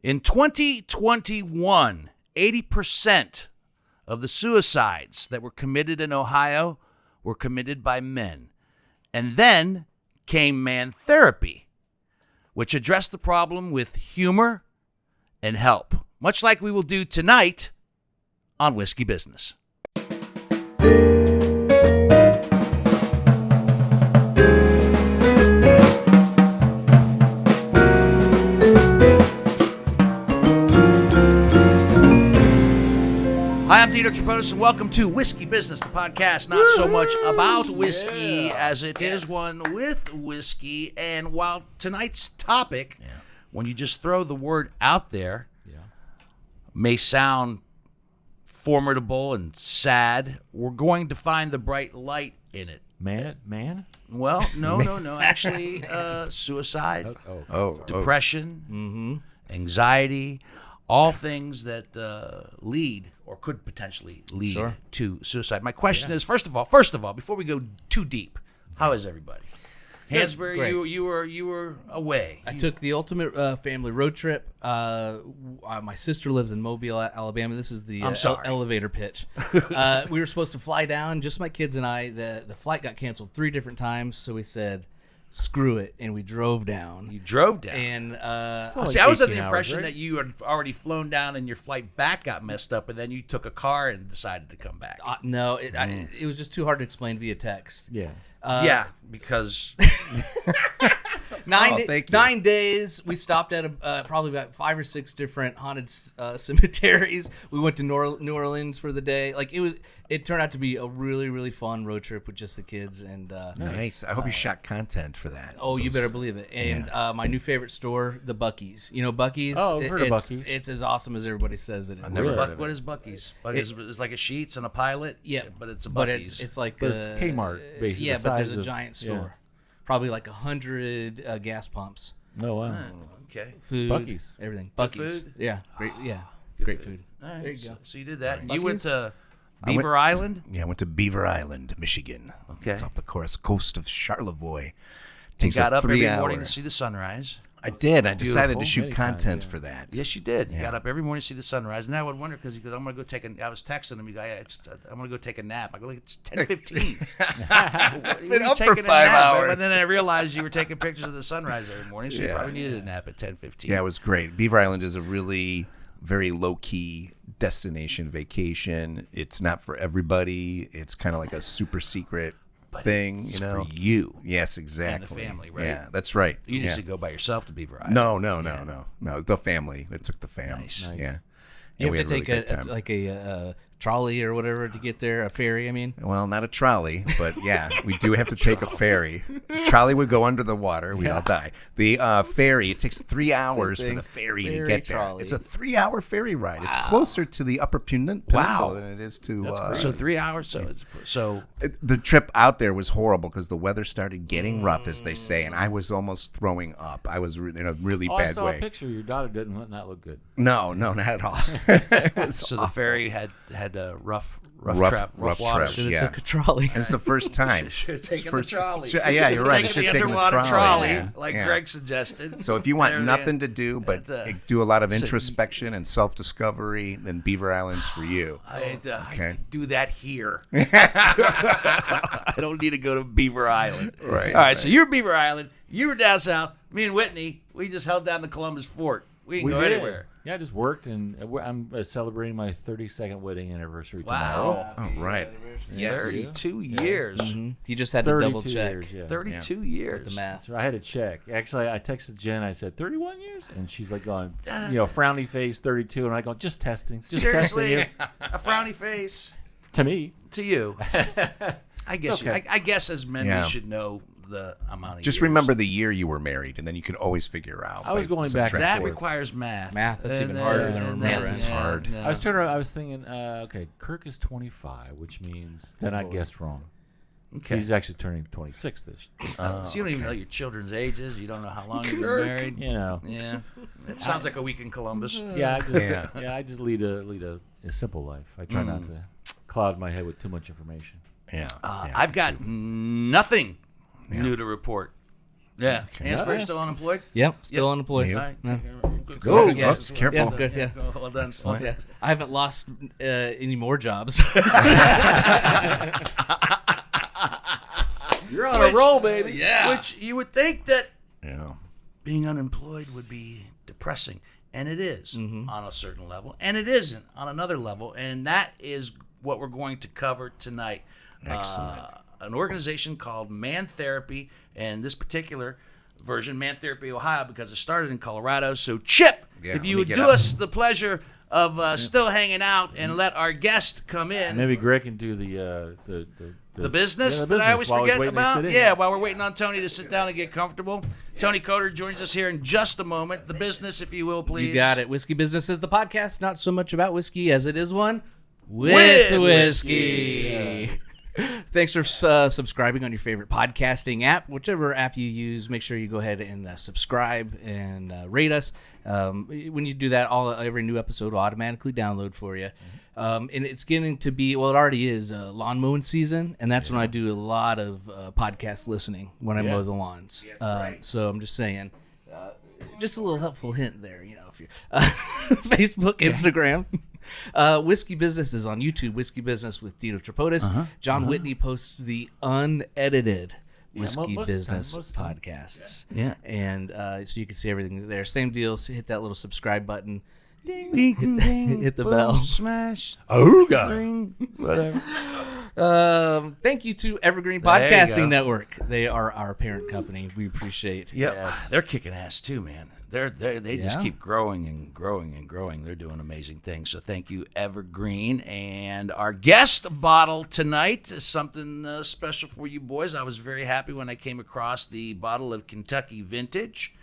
In 2021, 80% of the suicides that were committed in Ohio were committed by men. And then came man therapy, which addressed the problem with humor and help, much like we will do tonight on Whiskey Business. Hi, I'm Dino Tripodis, and welcome to Whiskey Business, the podcast not so much about whiskey as it is one with whiskey. And while tonight's topic, when you just throw the word out there, may sound formidable and sad, we're going to find the bright light in it. Man? Well, no. Actually, suicide, depression, anxiety, all things that lead or could potentially lead to suicide. My question is, first of all, before we go too deep, how is everybody? Hansberry, you were away. I took the ultimate family road trip. My sister lives in Mobile, Alabama. This is the elevator pitch. We were supposed to fly down, just my kids and I. The flight got canceled 3 different times, so we said, screw it, and we drove down. You drove down? And I was under the impression that you had already flown down and your flight back got messed up, and then you took a car and decided to come back. No, it was just too hard to explain via text. Yeah. Because 9 days. We stopped at probably about 5 or 6 different haunted cemeteries. We went to New Orleans for the day. It turned out to be a really, really fun road trip with just the kids. And nice. I hope you shot content for that. Oh, you better believe it. And my new favorite store, the Buc-ee's. You know Buc-ee's? Oh, I've heard of Buc-ee's. It's as awesome as everybody says it is. What is Buc-ee's? Buc-ee's is like a Sheetz and a Pilot. Yeah, but it's a Buc-ee's. But it's like it's Kmart, basically. Yeah, but there's a giant store. Probably like 100 gas pumps. Oh, wow. Okay. Food. Buc-ee's. Everything. Good Buc-ee's. food? Yeah. Great. Yeah. Good Great food. food. All right, There you go. So you did that. Buc-ee's? You went to Beaver Island? Yeah, I went to Beaver Island, Michigan. Okay. It's off the coast of Charlevoix. You got up every 3 morning hour. to see the sunrise. I did. I decided Beautiful. to shoot Many content times, for that. Yes, you did. You got up every morning to see the sunrise. And I would wonder because he goes, I'm going to go take a. I was texting him. He goes, I'm going to go take a nap. I go, it's 10:15. Been up for 5 hours. And then I realized you were taking pictures of the sunrise every morning, so you probably needed a nap at 10:15. Yeah, it was great. Beaver Island is a really very low-key destination vacation. It's not for everybody. It's kind of like a super secret thing, it's you know. for you. Yes, exactly. And the family, right? Yeah, that's right. You just didn't go by yourself to Beaver Island. No. The family. It took the family. Nice. Yeah. You we have to had a really take good time. a trolley or whatever to get there, a ferry, I mean. Well, not a trolley, but yeah, we do have to take a ferry. Trolley would go under the water. We'd all die. The ferry, it takes 3 hours for the ferry to get there. trolley. It's a 3-hour ferry ride. It's closer to the Upper Peninsula than it is to... So 3 hours. So the trip out there was horrible because the weather started getting rough, as they say, and I was almost throwing up. I was in a really bad I saw way. a picture. Your daughter didn't not look good. No, not at all. so the ferry had rough Rough water. trip. Should have Yeah. took a trolley. And it's the first time. Should have taken the trolley. Yeah, you're right. It should have the taken the underwater trolley. like Yeah. Greg suggested. So if you want There, nothing to do but do a lot of introspection and self-discovery, then Beaver Island's for you. I Okay. can do that here. I don't need to go to Beaver Island. Right. All right. So you're Beaver Island. You were down south. Me and Whitney, we just held down the Columbus Fort. We didn't go anywhere. Yeah, I just worked, and I'm celebrating my 32nd wedding anniversary Wow. tomorrow. Oh, right. Yes. 32 years. You just had to 32 double check years, yeah. 32 years. the math. So I had to check. Actually, I texted Jen. I said 31 years, and she's like going, frowny face, 32, and I go, just testing, Seriously, testing you. a frowny face To me, to you. I guess. Okay. I guess as men Yeah. we should know the amount of Just years. remember the year you were married, and then you can always figure out. I was by going back subtracting. that forth. requires math. Math, that's even harder than remembering. Math is hard. No. I was thinking, okay, Kirk is 25, which means then I guessed wrong. Okay. He's actually turning 26 this year. So you don't even know your children's ages. You don't know how long you've been married. You know. Yeah. It sounds like a week in Columbus. I just lead a simple life. I try not to cloud my head with too much information. Yeah. I've got nothing new to report. Yeah. Hansberry still unemployed? Yep, still unemployed. Yep. All right. Go. Yes. Oops, careful. Yeah, good, yeah. Well done. Yeah. I haven't lost any more jobs. You're on a roll, baby. Yeah. Which you would think that Yeah. being unemployed would be depressing. And it is Mm-hmm. on a certain level. And it isn't on another level. And that is what we're going to cover tonight. Excellent. An organization called Man Therapy. And this particular version, Man Therapy Ohio, because it started in Colorado. So, Chip, Yeah, if let you me would get do up. us the pleasure of still hanging out and let our guest come in. Maybe Greg can do the business yeah, that I always while he's forget waiting to about. sit in. Yeah, while we're waiting on Tony to sit down and get comfortable. Tony Coder joins us here in just a moment. The business, if you will, please. You got it. Whiskey Business is the podcast, not so much about whiskey as it is one with whiskey. Thanks for subscribing on your favorite podcasting app. Whichever app you use, make sure you go ahead and subscribe and rate us. When you do that, every new episode will automatically download for you. And it's getting to be, well, it already is lawn mowing season, and that's when I do a lot of podcast listening when I mow the lawns. So I'm just saying, just a little helpful hint there, if you're Facebook, Instagram. Whiskey Business is on YouTube. Whiskey Business with Dino Tripodis. John Whitney posts the unedited Whiskey most Business of the time. podcasts. Yeah. And so you can see everything there. Same deal. So hit that little subscribe button. Ding, ding, ding, hit the boom, bell. Smash. Oh, God. Ring, whatever. Thank you to Evergreen There you go. Podcasting Network. They are our parent company. We appreciate. Yep. Yes. They're kicking ass too, man. They just Yeah. keep growing and growing and growing. They're doing amazing things. So thank you, Evergreen. And our guest bottle tonight is something special for you boys. I was very happy when I came across the bottle of Kentucky Vintage.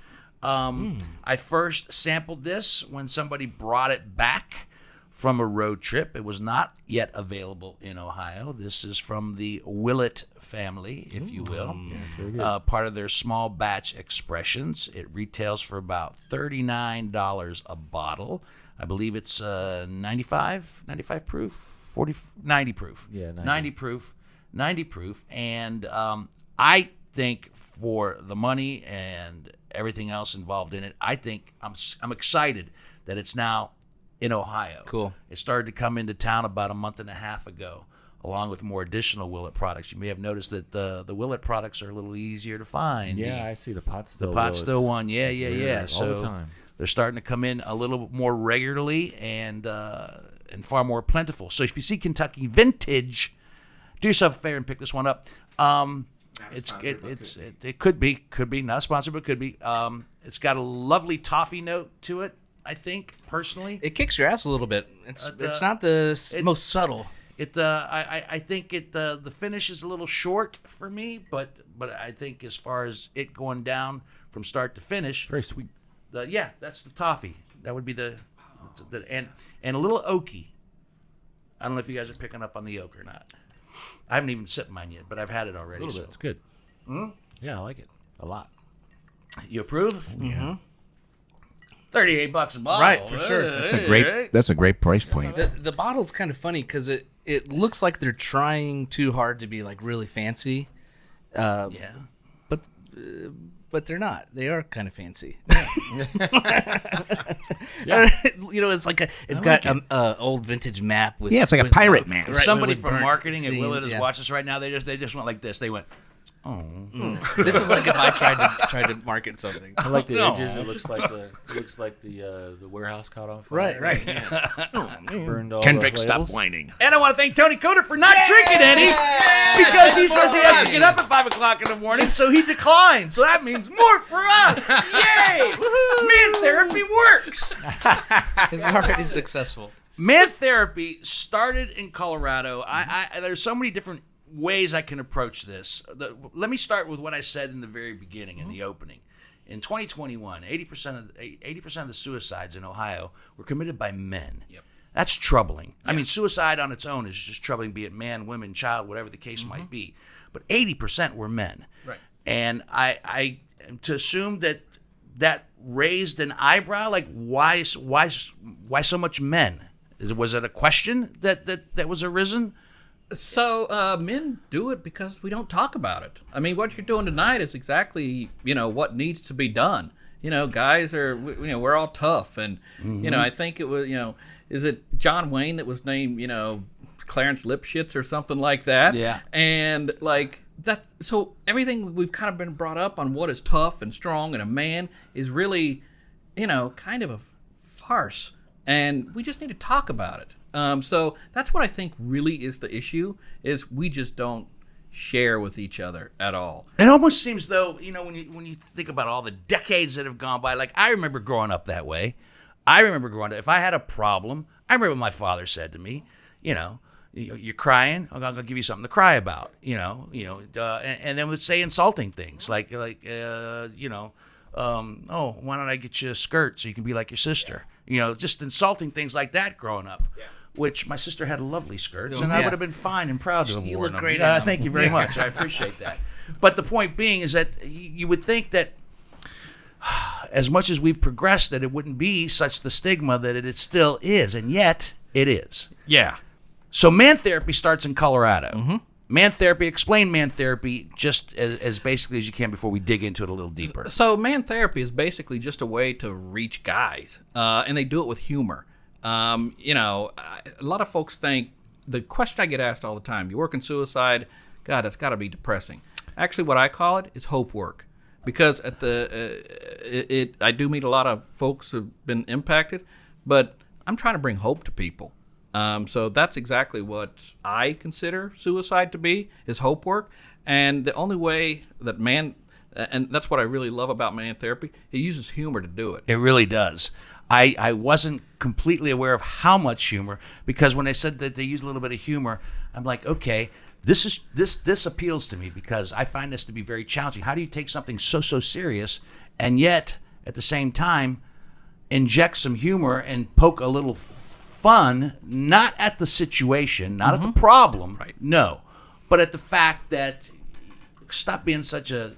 I first sampled this when somebody brought it back from a road trip. It was not yet available in Ohio. This is from the Willett family, if you will. Part of their small batch expressions. It retails for about $39 a bottle. I believe it's 95 proof, 90 proof. Yeah, 90 proof. And I think for the money and everything else involved in it, I think I'm excited that it's now in Ohio. Cool. It started to come into town about a month and a half ago, along with more additional Willett products. You may have noticed that the Willett products are a little easier to find. Yeah, I see the pot still. Pot still one. Yeah. All So the time. they're starting to come in a little more regularly and far more plentiful. So if you see Kentucky Vintage, do yourself a favor and pick this one up. It could be not sponsored, but could be. It's got a lovely toffee note to it, I think, personally. It kicks your ass a little bit. It's not the most subtle. I think the finish is a little short for me, but I think as far as it going down from start to finish, Very sweet. that's the toffee. That would be the and a little oaky. I don't know if you guys are picking up on the oak or not. I haven't even sipped mine yet, but I've had it already. A little bit. It's good. Yeah, I like it a lot. You approve? Mm-hmm. $38 a bottle. Right, for sure. That's a great price point. The bottle's kind of funny because it looks like they're trying too hard to be like really fancy. Yeah. But they're not. They are kind of fancy. Yeah. It's like it's got an old vintage map with. Yeah, it's like a with, pirate map. right, Somebody with from burnt marketing at scene, Willett is yeah. watching us right now. They just went like this. They went, This is like if I tried to market something. I like the No. edges. It looks like the warehouse caught on fire. Right. Burned all Kendrick, the stop labels. whining. and I want to thank Tony Coder for not drinking any because he says he has to get up at 5 o'clock in the morning, so he declined. So that means more for us. Yay! Man Therapy works. It's already successful. Man Therapy started in Colorado. There's so many different ways I can approach this. Let me start with what I said in the very beginning, in the opening. In 2021, 80% of the suicides in Ohio were committed by men. Yep. That's troubling. I mean, suicide on its own is just troubling, be it man, woman, child, whatever the case might be. But 80% were men. Right. And I to assume that raised an eyebrow, like why so much men? Was it a question that was arisen? So men do it because we don't talk about it. I mean, what you're doing tonight is exactly, what needs to be done. guys are, we're all tough. And, I think it was, is it John Wayne that was named, Clarence Lipschitz or something like that? Yeah. And like that, so everything we've kind of been brought up on what is tough and strong and a man is really, kind of a farce. And we just need to talk about it. So that's what I think really is the issue, is we just don't share with each other at all. It almost seems though, when you think about all the decades that have gone by, like I remember growing up that way. If I had a problem, I remember what my father said to me, you're crying, I'm going to give you something to cry about, and then would say insulting things like, oh, why don't I get you a skirt so you can be like your sister? Just insulting things like that growing up. Yeah. Which my sister had lovely skirts, and I would have been fine and proud to have worn them. Great. Thank you very much. I appreciate that. But the point being is that you would think that as much as we've progressed, that it wouldn't be such the stigma that it still is, and yet it is. Yeah. So man therapy starts in Colorado. Mm-hmm. Man therapy, explain man therapy just as basically as you can before we dig into it a little deeper. So man therapy is basically just a way to reach guys, and they do it with humor. A lot of folks think, the question I get asked all the time, you work in suicide, God, that's got to be depressing. Actually, what I call it is hope work, because at I do meet a lot of folks who've been impacted, but I'm trying to bring hope to people. So that's exactly what I consider suicide to be, is hope work. And the only way that and that's what I really love about man therapy, it uses humor to do it. It really does. I wasn't completely aware of how much humor, because when they said that they use a little bit of humor, I'm like, okay, this appeals to me, because I find this to be very challenging. How do you take something so serious and yet at the same time inject some humor and poke a little fun, not at the situation, not at the problem, right? No, but at the fact that stop being such a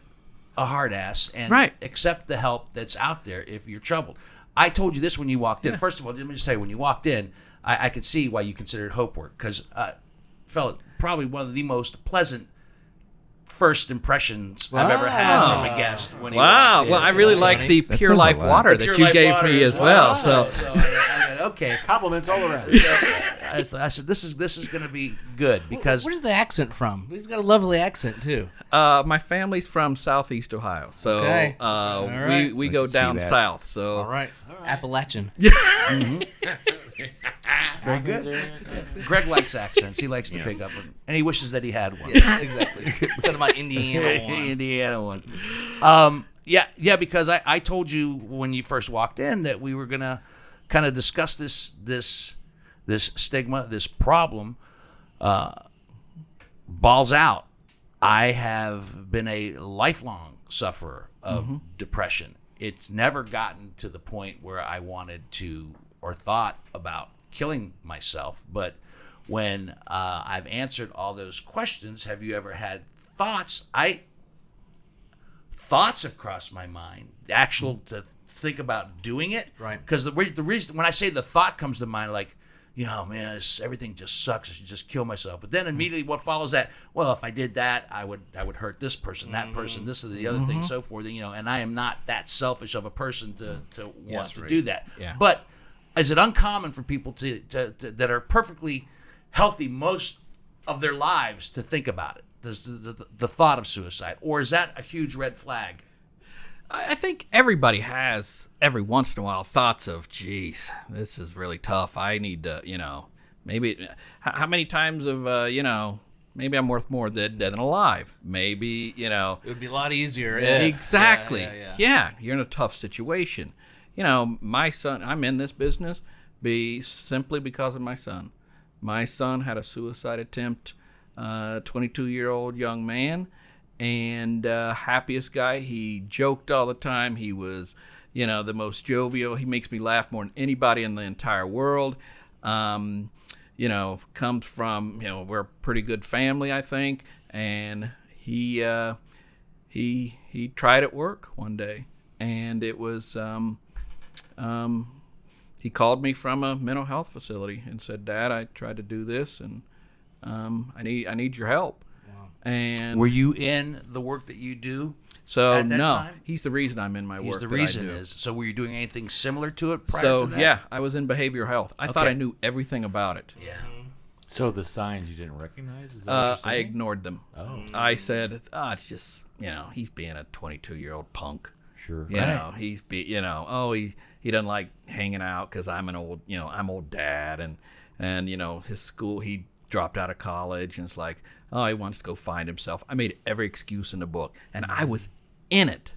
hard ass and accept the help that's out there if you're troubled. I told you this when you walked in. Yeah. First of all, let me just tell you, when you walked in, I could see why you considered hope work, because felt probably one of the most pleasant first impressions I've ever had from a guest when he walked in. Well, I really like the Pure Life water that you gave me as well. So okay, compliments all around. I said this is going to be good, because where's the accent from? He's got a lovely accent too. My family's from Southeast Ohio, so we go down south. So all right, Appalachian. Yeah. Mm-hmm. Very good. Greg likes accents. He likes to pick up one, and he wishes that he had one. Yeah, exactly. Instead of my Indiana one. Yeah, because I told you when you first walked in that we were gonna kind of discuss this stigma, this problem. Balls out. I have been a lifelong sufferer of depression. It's never gotten to the point where I wanted to or thought about killing myself. But when I've answered all those questions, have you ever had thoughts? Thoughts have crossed my mind. To think about doing it. Right. Because the reason when I say the thought comes to mind, like, man, everything just sucks. I should just kill myself. But then immediately what follows that? Well, if I did that, I would hurt this person, that person, this or the other thing, so forth. And I am not that selfish of a person to want to do that. Yeah. But is it uncommon for people to that are perfectly healthy most of their lives to think about it? The thought of suicide, or is that a huge red flag? I think everybody has, every once in a while, thoughts of, geez, this is really tough. I need to, maybe, how many times of, maybe I'm worth more dead than alive. Maybe, It would be a lot easier. Exactly. Yeah, you're in a tough situation. My son, I'm in this business simply because of my son. My son had a suicide attempt, 22-year-old young man. And happiest guy. He joked all the time. He was, the most jovial. He makes me laugh more than anybody in the entire world. Comes from, we're a pretty good family, I think. And he tried at work one day, and it was he called me from a mental health facility and said, "Dad, I tried to do this, and I need your help." And Were you in the work that you do? so at that no, time? he's the reason I'm in my He's work. the that I reason do. is. So were you doing anything similar to it prior So to that? yeah, I was in behavioral health. I thought Okay. I knew everything about it. Yeah. So the signs you didn't recognize? Is that what you're I saying? ignored them. Oh. I said, it's just he's being a 22-year-old punk. Sure. You know, he doesn't like hanging out because I'm an old, I'm old dad, and his school, he dropped out of college, and it's like, he wants to go find himself. I made every excuse in the book, and I was in it.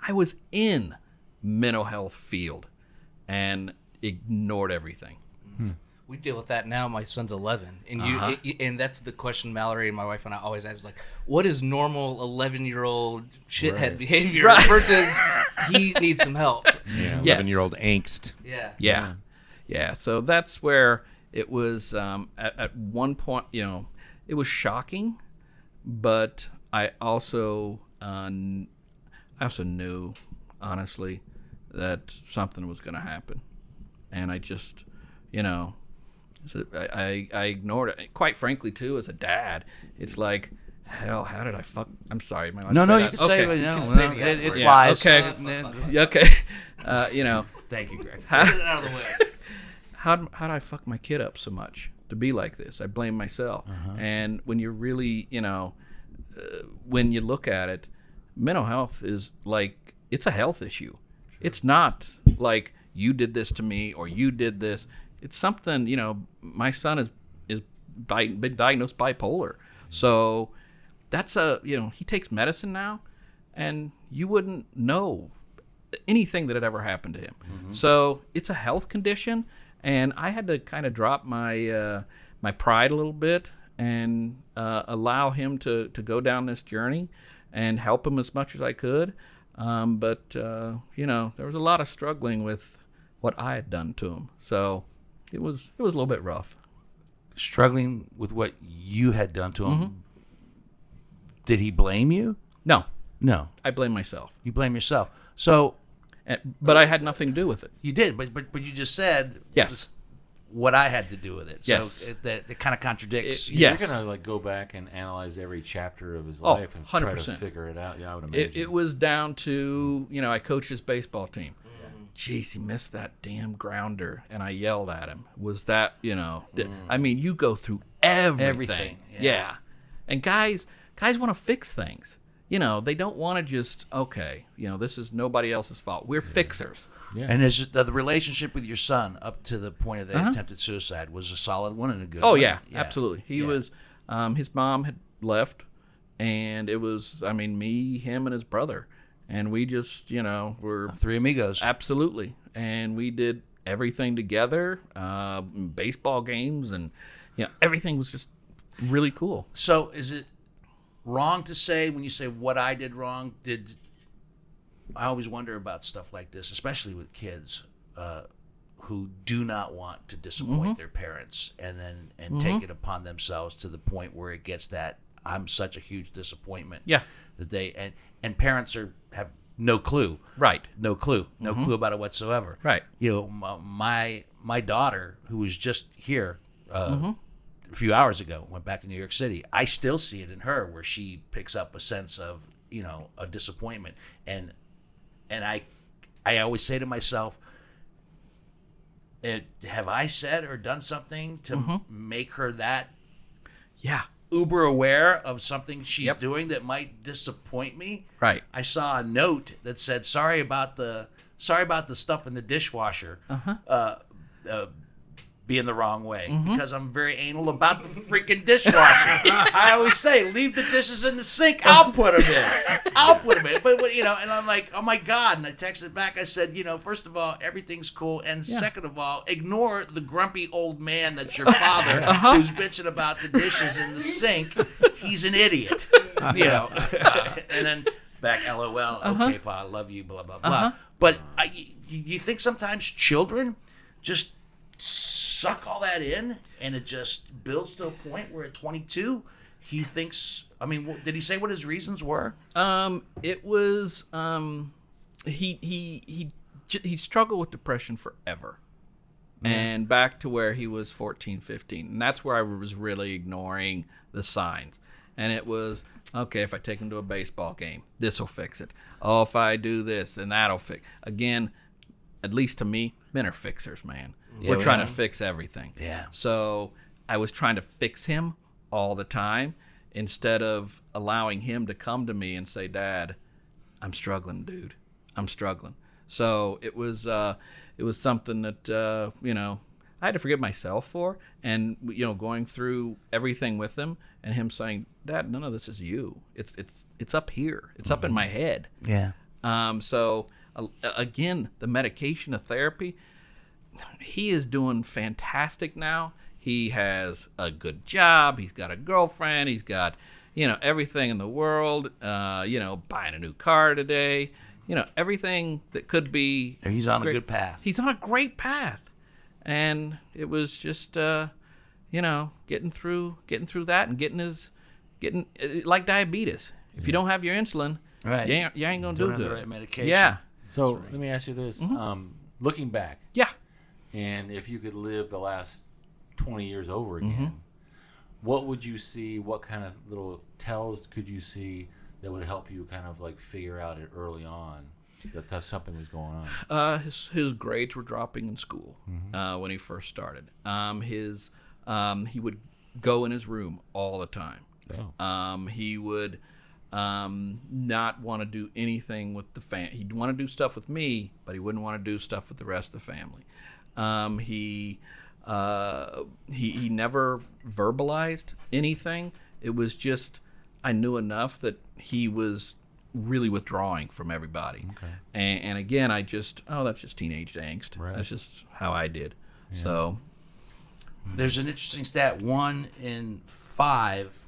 I was in mental health field, and ignored everything. We deal with that now. My son's 11, and and that's the question Mallory and my wife and I always ask: like, what is normal 11-year-old shithead behavior versus he needs some help? Yeah, Yes. 11-year-old angst. Yeah. Yeah. So that's where it was. At one point, it was shocking, but I also knew, honestly, that something was going to happen, and I just, so I ignored it. Quite frankly, too, as a dad, it's like, hell, how did I fuck? I'm sorry, am I allowed No, to no, say you that? can say Okay. it. No, can say no, the F it word. Yeah, flies. okay. Okay. Thank you, Greg. Get it out of the way. How did I fuck my kid up so much to be like this? I blame myself. And when you're really, when you look at it, mental health is like, it's a health issue. It's not like you did this to me or you did this. It's something, my son is been diagnosed bipolar. So that's he takes medicine now, and you wouldn't know anything that had ever happened to him. So it's a health condition, and I had to kind of drop my my pride a little bit and allow him to go down this journey and help him as much as I could. But there was a lot of struggling with what I had done to him. So it was a little bit rough. Struggling with what you had done to him. Did he blame you? No, No. I blame myself. You blame yourself. So But I had nothing to do with it. you did, but you just said Yes. what I had to do with it. So Yes. it kind of contradicts. Yes. You're gonna go back and analyze every chapter of his Oh, life and try to 100%. figure it out. Yeah, I would imagine. It was down to, I coached his baseball team. Jeez, he missed that damn grounder, and I yelled at him. Was that, I mean, you go through everything. Yeah. And guys want to fix things. They don't want to just, this is nobody else's fault. We're fixers. Yeah. And is the relationship with your son up to the point of the attempted suicide was a solid one and a good Oh, one? yeah, absolutely. He was, his mom had left, and it was, me, him, and his brother. And we just, were Three amigos. absolutely. And we did everything together, baseball games, and, everything was just really cool. So is it wrong to say when you say what I did wrong? I always wonder about stuff like this, especially with kids who do not want to disappoint their parents and take it upon themselves to the point where it gets that I'm such a huge disappointment. Yeah. That and parents have no clue. Right. No clue about it whatsoever. Right. My daughter, who was just here a few hours ago, went back to New York City. I still see it in her where she picks up a sense of a disappointment, and I always say to myself, have I said or done something to make her that Yeah. uber aware of something she's doing that might disappoint me? Right. I saw a note that said, sorry about the stuff in the dishwasher being the wrong way because I'm very anal about the freaking dishwasher. I always say, leave the dishes in the sink. I'll put them in. But and I'm like, oh my God. And I texted back. I said, first of all, everything's cool. And second of all, ignore the grumpy old man that's your father who's bitching about the dishes in the sink. He's an idiot. And then back, LOL. Okay, Pa, I love you, blah, blah, blah. But you think sometimes children just suck all that in, and it just builds to a point where at 22 he thinks, did he say what his reasons were? It was he struggled with depression forever, and back to where he was 14, 15, and that's where I was really ignoring the signs. And it was, okay, if I take him to a baseball game, this will fix it. Oh, if I do this, then that'll fix. Again, at least to me, men are fixers, man. We're trying to fix everything. Yeah. So I was trying to fix him all the time instead of allowing him to come to me and say, Dad, I'm struggling, dude. I'm struggling. So it was something that, I had to forgive myself for, and, going through everything with him and him saying, Dad, none of this is you. It's up here. It's up in my head. Yeah. So again, the medication, the therapy, he is doing fantastic now. He has a good job. He's got a girlfriend. He's got, everything in the world, buying a new car today, everything that could be. He's on great. a good path. He's on a great path. And it was just, getting through that and getting like diabetes. If you don't have your insulin, Right. you ain't going to do Don't have good. the right medication. Yeah. So let me ask you this: looking back, Yeah. and if you could live the last 20 years over again, what would you see? What kind of little tells could you see that would help you kind of like figure out it early on that something was going on? His grades were dropping in school when he first started. He would go in his room all the time. Oh. He would not want to do anything with the family. He'd want to do stuff with me, but he wouldn't want to do stuff with the rest of the family. He never verbalized anything. It was just I knew enough that he was really withdrawing from everybody. Okay. And again, that's just teenage angst. Right. That's just how I did. Yeah. So there's an interesting stat. 1 in 5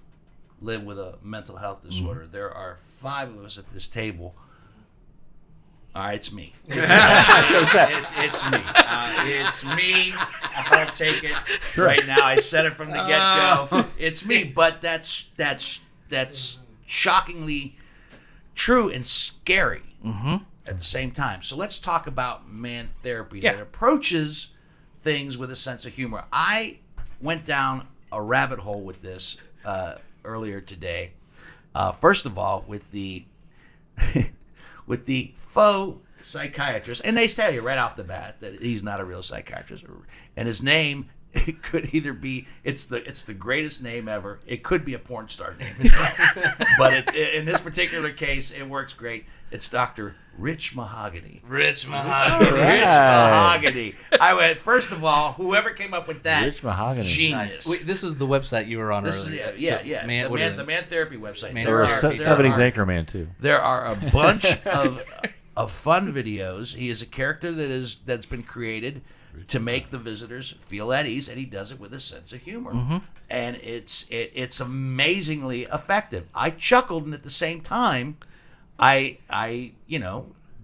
live with a mental health disorder. There are 5 of us at this table. All right, it's me. It's me. It's me. I'll take it right now. I said it from the get-go. It's me, but that's shockingly true and scary at the same time. So let's talk about man therapy that approaches things with a sense of humor. I went down a rabbit hole with this earlier today. First of all, with the faux psychiatrist, and they tell you right off the bat that he's not a real psychiatrist, and his name it could either be it's the greatest name ever. It could be a porn star name, but in this particular case, it works great. It's Dr. Rich Mahogany. Rich Mahogany. Rich Mahogany. I went, first of all, whoever came up with that, Rich Mahogany. genius. Wait, this is the website you were on This earlier. is, the man therapy website. Man There were therapy. 70s Anchorman too. There are a bunch of fun videos. He is a character that's been created to make the visitors feel at ease, and he does it with a sense of humor. And it's amazingly effective. I chuckled, and at the same time, I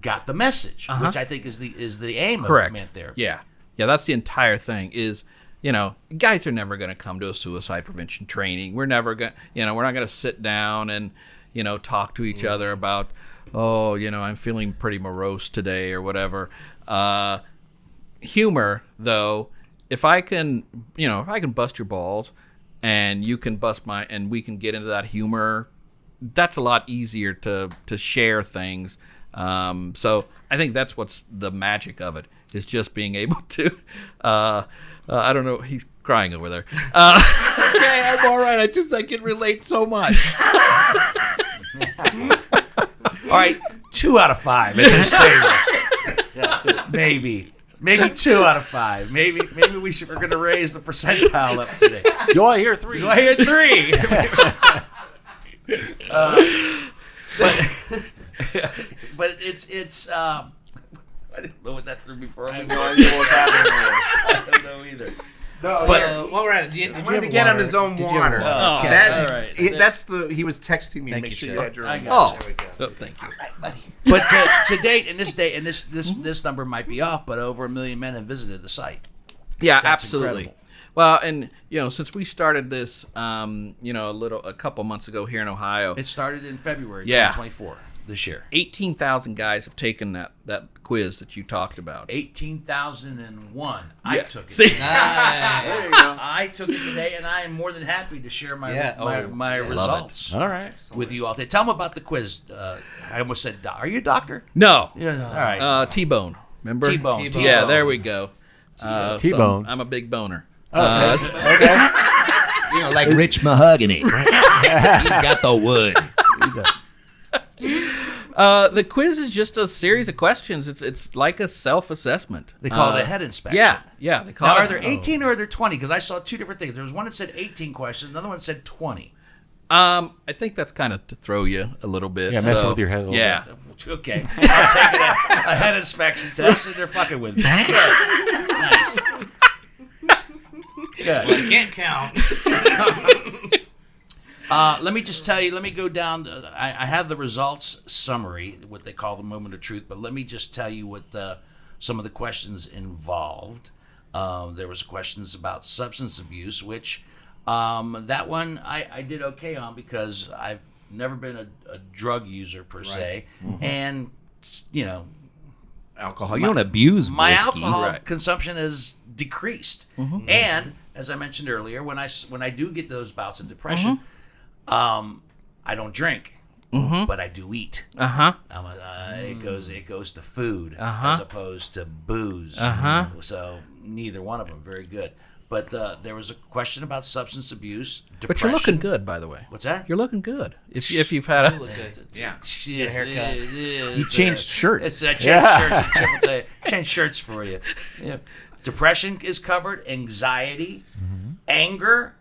got the message, which I think is the aim correct. of man therapy. Yeah, that's the entire thing. Is guys are never going to come to a suicide prevention training. We're never going. We're not going to sit down and talk to each other about, I'm feeling pretty morose today or whatever. Humor, though, if I can bust your balls, and you can bust mine, and we can get into that humor, that's a lot easier to share things. So I think that's what's the magic of it, is just being able to. I don't know. He's crying over there. Okay, I'm all right. I can relate so much. All right, 2 out of 5 at this table. Maybe 2 out of 5. Maybe we're going to raise the percentile up today. Do I hear 3? Do I hear 3? But it's I didn't know what that threw me for. I have no idea what's happening there. I don't know either. No, But well, right. Did you wanted to get on his own water. Oh, okay. That, All right. He was texting me to Thank make you, sure sir. you had your own. There we go. Thank you. But to date, and this number might be off, but over 1 million men have visited the site. Yeah, That's absolutely. incredible. Well, and since we started this, a couple months ago here in Ohio, It started in February Yeah. 2024. this year? 18,000 guys have taken that quiz that you talked about. 18,001. I took it. See? I took it today, and I am more than happy to share my results All right. with you all today. Tell them about the quiz. I almost said, are you a doctor? No. Yeah. All right. T-bone. Remember? T-bone. Yeah, there we go. T-bone. So I'm a big boner. Okay. You know, like Rich Mahogany. He's got the wood. The quiz is just a series of questions. It's like a self-assessment. They call it a head inspection. Yeah. They call Now, it. are there 18 or are there 20? Because I saw two different things. There was one that said 18 questions, another one said 20. I think that's kind of to throw you a little bit. Yeah, messing with your head a little yeah. bit. Okay. I'm taking a head inspection test, and they're fucking with me. Good. Nice. Good. Well, I can't count. Let me just tell you, let me go down. I have the results summary, what they call the moment of truth, but let me just tell you what some of the questions involved. There was questions about substance abuse, which that one I did okay on because I've never been a drug user per se. Mm-hmm. And, Alcohol. You don't abuse my whiskey. alcohol consumption has decreased. Mm-hmm. And, as I mentioned earlier, when I do get those bouts of depression, I don't drink, but I do eat. It goes to food as opposed to booze. So neither one of them very good. But there was a question about substance abuse, depression. But you're looking good, by the way. What's that? You're looking good. If you've had a Look good. Yeah. Your haircut. He changed shirts. It's changed shirts. Change shirts for you. Yeah. Depression is covered, anxiety, anger,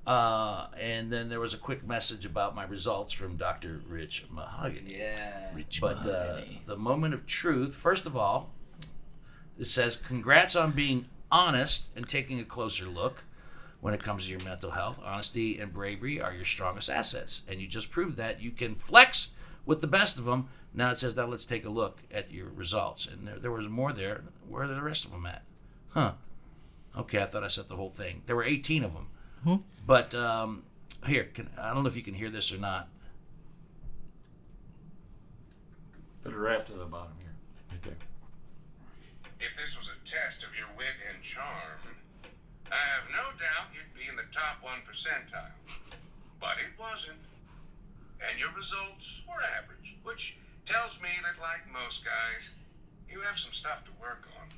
and then there was a quick message about my results from Dr. Rich Mahogany. Yeah. But the moment of truth, first of all, it says, congrats on being honest and taking a closer look when it comes to your mental health. Honesty and bravery are your strongest assets, and you just proved that you can flex with the best of them. Now it says, now let's take a look at your results. And there was more there. Where are the rest of them at? Huh. Okay, I thought I said the whole thing. There were 18 of them. Mm-hmm. But here, I don't know if you can hear this or not. Put it right up to the bottom here. Right there. If this was a test of your wit and charm, I have no doubt you'd be in the top 1 percentile. But it wasn't. And your results were average, which tells me that, like most guys, you have some stuff to work on.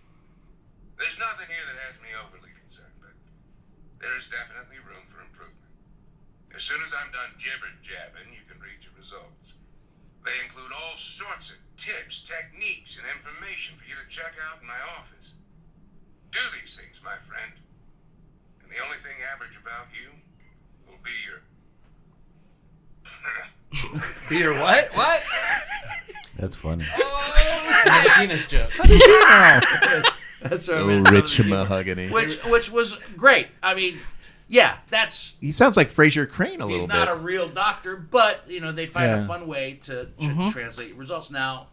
There's nothing here that has me overly concerned, but there is definitely room for improvement. As soon as I'm done jibber-jabbing, you can read your results. They include all sorts of tips, techniques, and information for you to check out in my office. Do these things, my friend. And the only thing average about you will be your... Be your what? What? That's funny. It's a penis joke. That's what I Oh, meant. Rich Mahogany. Which was great. I mean, yeah, He sounds like Fraser Crane a little he's bit. not a real doctor, but they find a fun way to translate results. Now,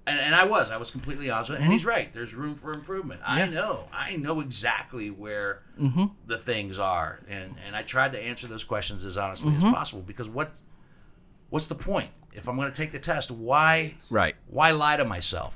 and I was completely honest with him, and he's right. There's room for improvement. I know exactly where the things are, and I tried to answer those questions as honestly as possible, because what's the point? If I'm going to take the test, why lie to myself?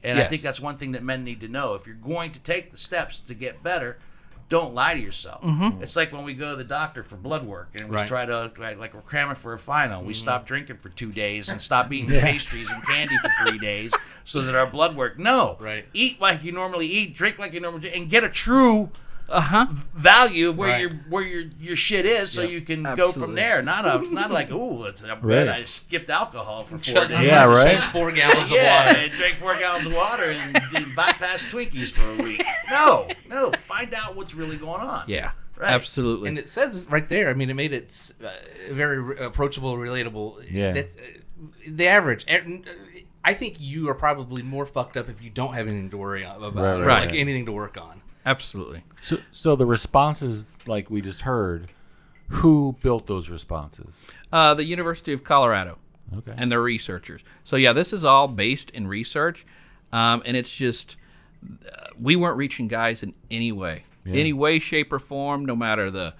And I think that's one thing that men need to know. If you're going to take the steps to get better, don't lie to yourself. It's like when we go to the doctor for blood work and we try to, like we're cramming for a final. We stop drinking for 2 days and stop eating pastries and candy for 3 days so that our blood work. No. Right. Eat like you normally eat, drink like you normally drink, and get a true value of where your shit is, so you can go from there. Not like, ooh, I'm glad I skipped alcohol for 4 days. Yeah, right. 4 gallons of water. And drank 4 gallons of water and bypassed Twinkies for a week. No. Find out what's really going on. Yeah, Right. absolutely. And it says right there. I mean, it made it very approachable, relatable. Yeah. That's the average. I think you are probably more fucked up if you don't have anything to worry about, or Right. like anything to work on. Absolutely. So the responses, like we just heard, who built those responses? The University of Colorado. Okay. And their researchers. So yeah, this is all based in research, and it's just we weren't reaching guys in any way, shape, or form. No matter the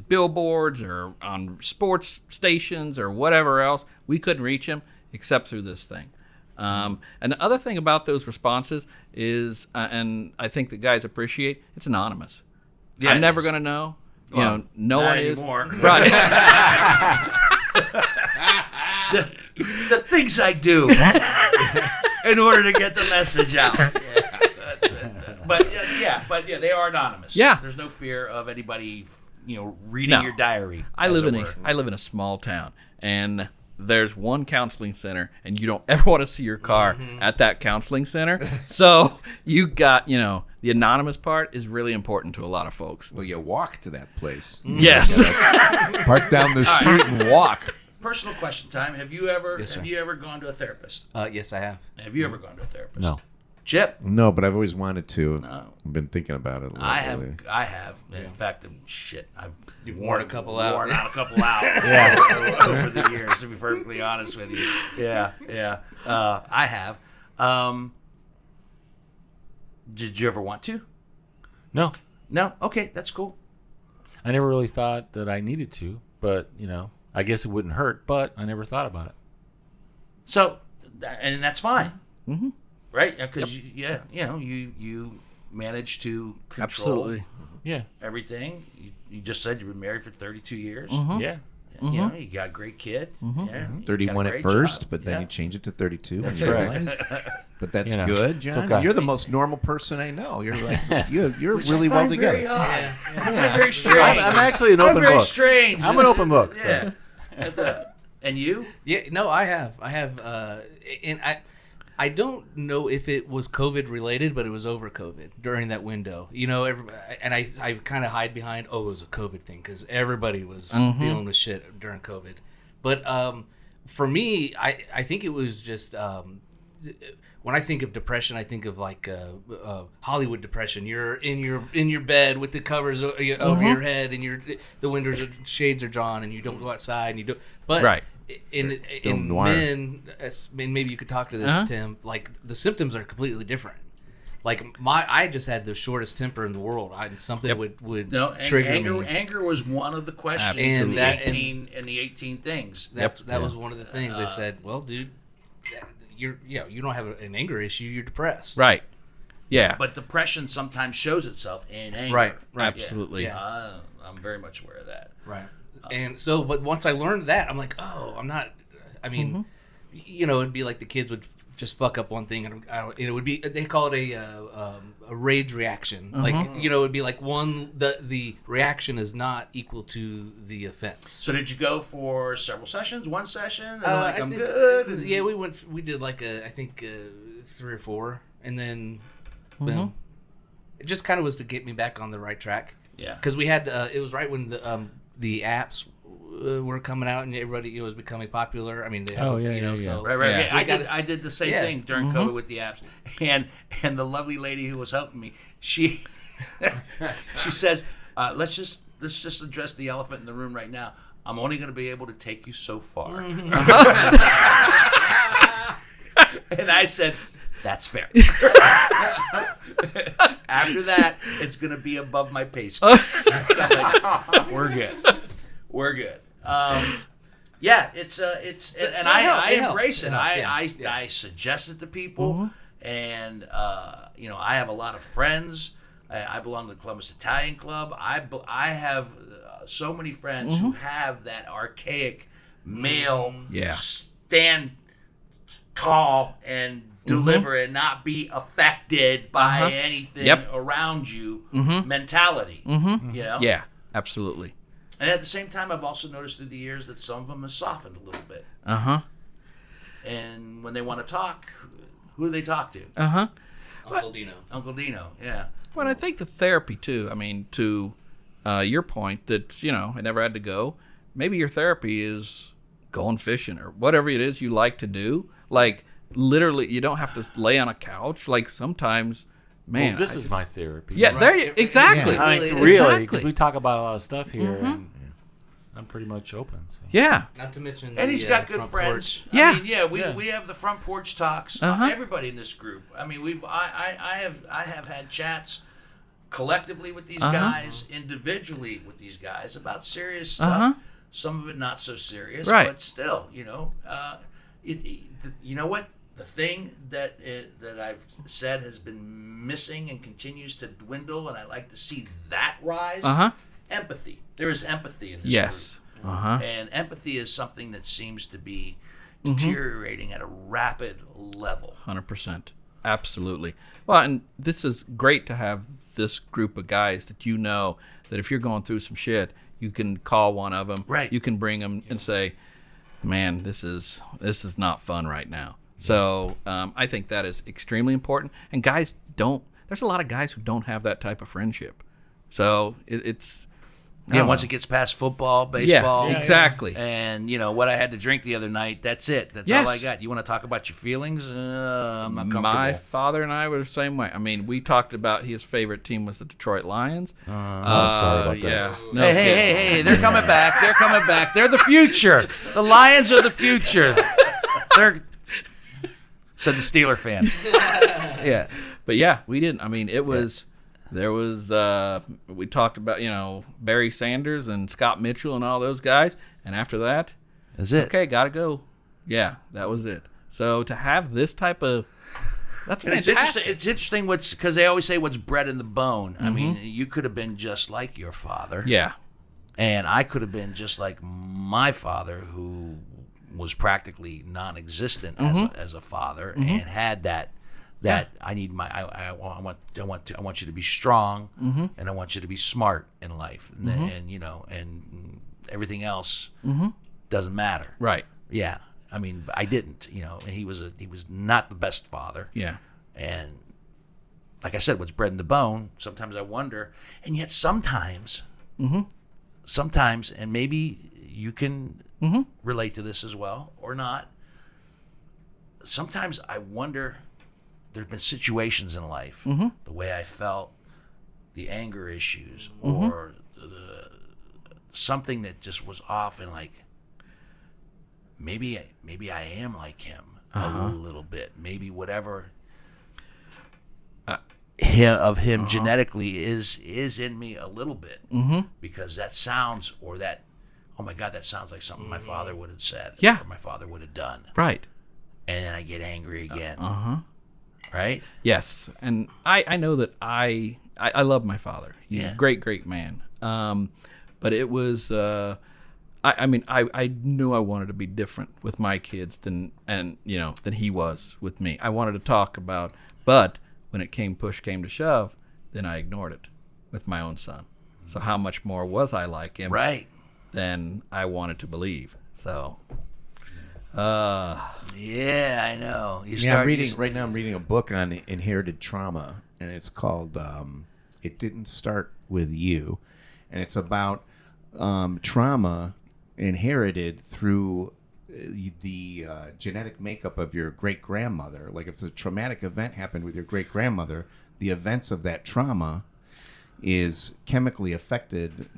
billboards or on sports stations or whatever else, we couldn't reach them. except through this thing. And the other thing about those responses is, and I think that guys appreciate, it's anonymous. Yeah, I'm never going to know. Well, No not one is. anymore. Right. The things I do in order to get the message out. But they are anonymous. Yeah. There's no fear of anybody, reading your diary. I live in a small town, and there's one counseling center, and you don't ever want to see your car at that counseling center. So you got, the anonymous part is really important to a lot of folks. Well, you walk to that place. Yes. Park down the street and walk. Personal question time. Have you ever gone to a therapist? Yes, I have. Have you ever gone to a therapist? No. Chip? No, but I've always wanted to. No. I've been thinking about it a lot. I lately. have. In fact, I've worn a couple out. Worn out a couple out over the years, to be perfectly honest with you. Yeah. I have. Did you ever want to? No. No? Okay, that's cool. I never really thought that I needed to, but, I guess it wouldn't hurt, but I never thought about it. So, and that's fine. Mm-hmm. Right? Because, you managed to control Absolutely. Yeah. everything. You just said you've been married for 32 years. Yeah. You got a great kid. Yeah, you 31 got a at great first, job. but then Yeah. you change it to 32 when That's you right. realized. But that's You know, good, it's John. okay. You're the most normal person I know. You're like you're Which I really well find together. Very odd. I find very strange. I'm actually an open I'm very book. strange. I'm an open book. So. Yeah. And you? Yeah, no, I have, and I don't know if it was COVID related, but it was over COVID during that window. And I kind of hide behind, it was a COVID thing because everybody was dealing with shit during COVID. But for me, I think it was just when I think of depression, I think of like Hollywood depression. You're in your bed with the covers over your head, and the windows shades are drawn, and you don't go outside, and you don't. But Right. in noir. men, maybe you could talk to this, Tim. Like the symptoms are completely different. Like I just had the shortest temper in the world. Something would trigger me. Anger was one of the questions in the 18 things. That was one of the things they said. Well, dude, you don't have an anger issue. You're depressed. Right. Yeah. But depression sometimes shows itself in anger. Right. Absolutely. Yeah. I'm very much aware of that. Right. And so, but once I learned that, I'm like, I'm not. I mean, it'd be like the kids would just fuck up one thing, and it would be, they call it a rage reaction. Like, it'd be like the reaction is not equal to the offense. So did you go for several sessions? One session? And I'm think, good. Yeah, we did like I think 3 or 4, and then boom. It just kind of was to get me back on the right track. Yeah. Because we had it was right when the apps were coming out and everybody was becoming popular. I mean, they have, so Right. Yeah. I did the same thing during COVID with the apps, and the lovely lady who was helping me, she says, let's just address the elephant in the room right now. I'm only going to be able to take you so far. And I said, that's fair. After that, it's going to be above my pay scale. Like, we're good. Yeah, it's and I embrace it. I suggest it to people, and I have a lot of friends. I belong to the Columbus Italian Club. I have so many friends who have that archaic male stand tall and deliver and not be affected by anything around you mentality. Yeah, absolutely. And at the same time, I've also noticed through the years that some of them have softened a little bit. And when they want to talk, who do they talk to? Uncle Dino. Uncle Dino, yeah. Well, I think the therapy too. I mean, to your point that I never had to go. Maybe your therapy is going fishing or whatever it is you like to do. Like literally, you don't have to lay on a couch. Like sometimes, man, Well, this is my therapy. Yeah, there you exactly. I mean, Really, really, because exactly. we talk about a lot of stuff here, and I'm pretty much open. So. Yeah, Not to mention, And he's got good front friends. porch. Yeah. I mean, we have the front porch talks. Everybody in this group. I mean, I have had chats collectively with these guys, individually with these guys about serious stuff. Some of it not so serious, Right. but still, You know what? The thing that I've said has been missing and continues to dwindle, and I like to see that rise. Empathy. There is empathy in this group. And empathy is something that seems to be deteriorating at a rapid level. 100%. Absolutely. Well, and this is great to have this group of guys that you know that if you're going through some shit, you can call one of them. Right. You can bring them and say, man, this is not fun right now. So I think that is extremely important. And guys there's a lot of guys who don't have that type of friendship. So it's... once it gets past football, baseball. Yeah, exactly. And, what I had to drink the other night, that's it. That's all I got. You want to talk about your feelings? I'm not comfortable. My father and I were the same way. I mean, we talked about his favorite team was the Detroit Lions. Sorry about that. Yeah. No Hey, they're coming back. They're coming back. They're the future. The Lions are the future. Said the Steeler fan. Yeah. But yeah, we didn't. I mean, it was... There was, we talked about, Barry Sanders and Scott Mitchell and all those guys. And after that, that's it. Okay, got to go. Yeah, that was it. So to have this type of, that's fantastic. It's interesting because they always say what's bred in the bone. I mean, you could have been just like your father. Yeah. And I could have been just like my father, who was practically non-existent as a father and had that I need I want you to be strong and I want you to be smart in life and everything else doesn't matter. Right. Yeah. I mean, I didn't, and he was not the best father. Yeah. And like I said, what's bred in the bone, sometimes I wonder, and yet sometimes, and maybe you can relate to this as well or not. Sometimes I wonder. There's been situations in life, the way I felt, the anger issues, or something that just was off, and like maybe I am like him a little bit. Maybe whatever him genetically is in me a little bit, because that sounds oh my God, that sounds like something my father would have said, or my father would have done, right? And then I get angry again. Right? Yes. And I know that I love my father. He's a great, great man. But it was, I mean, I knew I wanted to be different with my kids than he was with me. I wanted to talk about, but when push came to shove, then I ignored it with my own son. So how much more was I like him? Right. Than I wanted to believe. So... yeah, I know. Right now I'm reading a book on inherited trauma, and it's called It Didn't Start With You, and it's about trauma inherited through the genetic makeup of your great-grandmother. Like if a traumatic event happened with your great-grandmother, the events of that trauma is chemically affected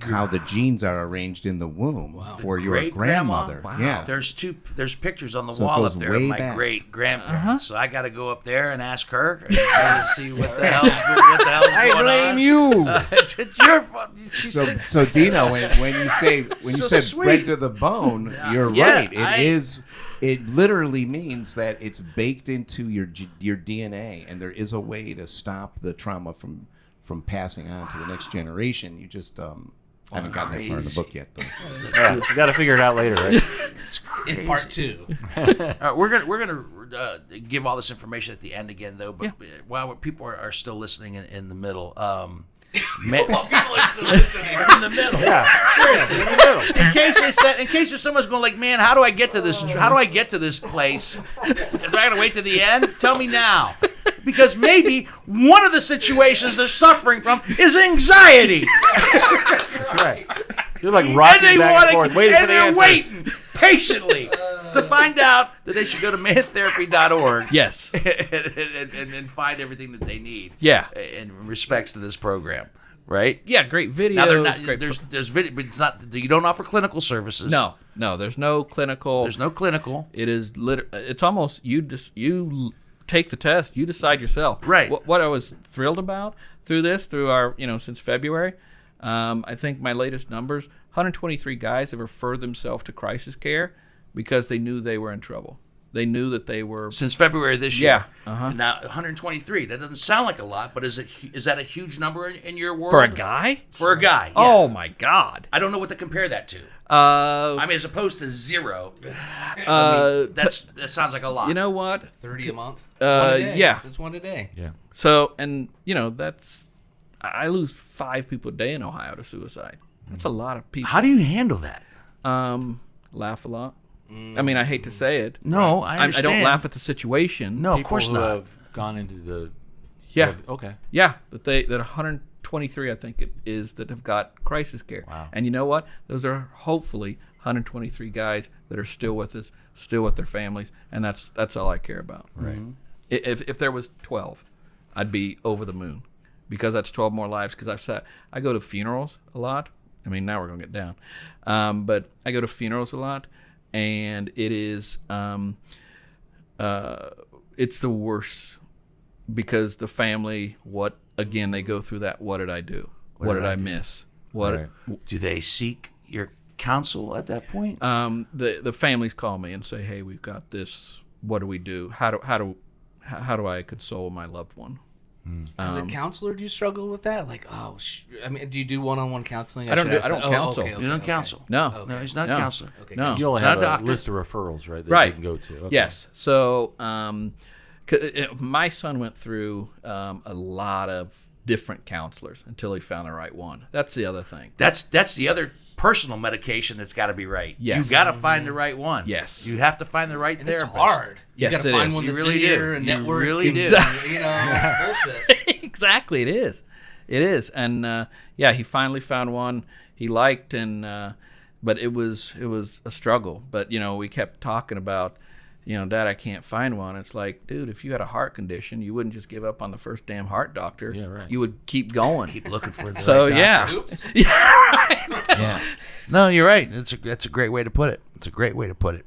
how the genes are arranged in the womb for your grandmother. Wow. Yeah. There's pictures on the wall up there of my great grandparents. So I got to go up there and ask her and see what the hell's going on. I blame you. It's your fault. So Dino, when you said sweet. bred to the bone, you're right. It literally means that it's baked into your DNA, and there is a way to stop the trauma from passing on to the next generation. You just haven't gotten that far in the book yet, though. You got to figure it out later, right? In part 2. We're gonna give all this information at the end again, though. But while people are still listening in the middle, people are still listening in the middle. Yeah, seriously, in the middle. In case there's someone's going like, man, how do I get to this? How do I get to this place? Am I gonna wait to the end? Tell me now. Because maybe one of the situations they're suffering from is anxiety. That's right. You're like rocking back and forth, waiting for the answers. Waiting patiently to find out that they should go to mantherapy.org. Yes. and find everything that they need. Yeah. In respects to this program, right? Yeah, great videos. Now there's video, but it's not. You don't offer clinical services. No, there's no clinical. There's no clinical. It is it's almost you take the test, you decide yourself. Right. What I was thrilled about through our, since February, I think my latest numbers, 123 guys have referred themselves to crisis care. because they knew they were in trouble. They knew that they were Since February this year. Yeah. Uh-huh. And now 123. That doesn't sound like a lot, but is that a huge number in your world? for a guy. For a guy. Yeah. Oh my God. I don't know what to compare that to. Uh, I mean, as opposed to 0. I mean, that sounds like a lot. you know what? 30 a month. One a day. Yeah. That's one a day. Yeah. So, and that's I lose 5 people a day in Ohio to suicide. That's a lot of people. How do you handle that? Laugh a lot. I mean, I hate to say it. No, I I understand. don't laugh at the situation. No, of People course who not. have gone into the. Yeah. Okay. Yeah, that 123, I think it is, that have got crisis care. Wow. And you know what? Those are hopefully 123 guys that are still with us, still with their families, and that's all I care about. Right. If there was 12, I'd be over the moon, because that's 12 more lives. Because I go to funerals a lot. I mean, now we're gonna get down, but I go to funerals a lot, and it is it's the worst, because the family, they go through that. What did I do? What did I miss? Right. Do they seek your counsel at that point? The families call me and say, "Hey, we've got this. What do we do? How do I console my loved one?" As a counselor, do you struggle with that? Like, I mean, do you do one-on-one counseling? I don't should ask counsel. that. You don't counsel. No. No, he's not No. a counselor. Okay. No. You only Not have a a doctor. list of referrals, right? That Right. you can go to. Okay. Yes. So, my son went through a lot of different counselors until he found the right one. That's the other thing. That's the other personal medication that's got to be right. Yes. You got to find the right one. Yes. You have to find the right And it's therapist. hard. Yes, you gotta it find is. one You that's really in do. your You network. really do. You know, it's bullshit. Exactly, it is. It is. And he finally found one he liked, and but it was a struggle. But we kept talking about, Dad, I can't find one. It's like, dude, if you had a heart condition, you wouldn't just give up on the first damn heart doctor. Yeah, right. You would keep going. Keep looking for the So right yeah. Oops. Yeah. No, you're right. That's a great way to put it. It's a great way to put it.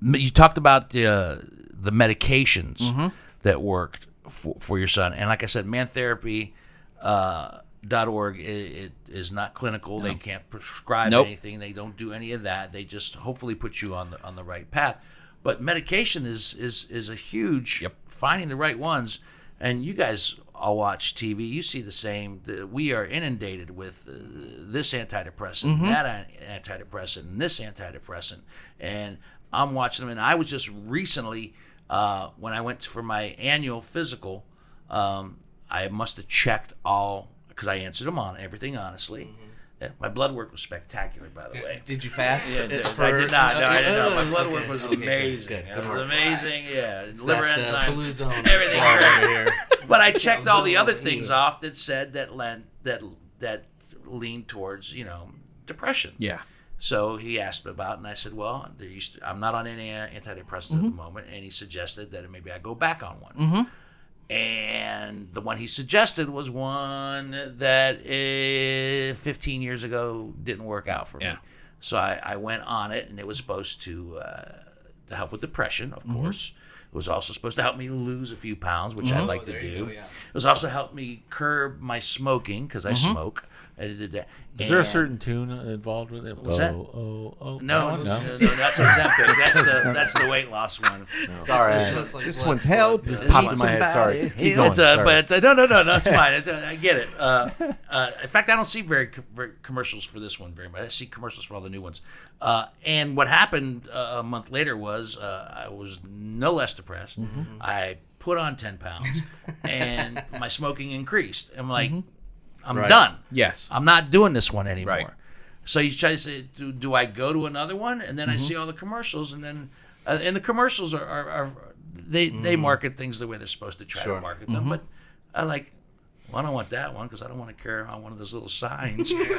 You talked about the medications that worked for your son, and like I said, mantherapy.org it is not clinical. No. They can't prescribe anything. They don't do any of that. They just hopefully put you on the right path. But medication is a huge finding the right ones. And you guys all watch TV. You see the same. We are inundated with this antidepressant, that antidepressant, and this antidepressant. And I'm watching them. And I was just recently, when I went for my annual physical, I must have checked all, because I answered them on everything honestly. My blood work was spectacular, by the way. Did you fast? I did not. No, I did not. My blood work was amazing. It was amazing. Yeah, liver enzyme, everything great. But I checked all the other things off that said that leaned towards depression. Yeah. So he asked me about it, and I said, well, I'm not on any antidepressants at the moment, and he suggested that maybe I go back on one. And the one he suggested was one that 15 years ago didn't work out for me. So I went on it, and it was supposed to help with depression, of course. It was also supposed to help me lose a few pounds, which I like to do. It was also helped me curb my smoking, because I smoke. I did that. Is there a certain tune involved with it? What's that? No, no, that's Ozempic. That's the weight loss one. Sorry. This one's help. Just popped in my head. Sorry. Keep going. But no, it's fine. I get it. In fact, I don't see very commercials for this one very much. I see commercials for all the new ones. And what happened a month later was I was no less depressed. I put on 10 pounds, and my smoking increased. I'm like, I'm done. Yes. I'm not doing this one anymore. Right. So you try to say, do I go to another one? And then I see all the commercials, and then and the commercials are they market things the way they're supposed to try to market them. But I I don't want that one, because I don't want to carry on one of those little signs With the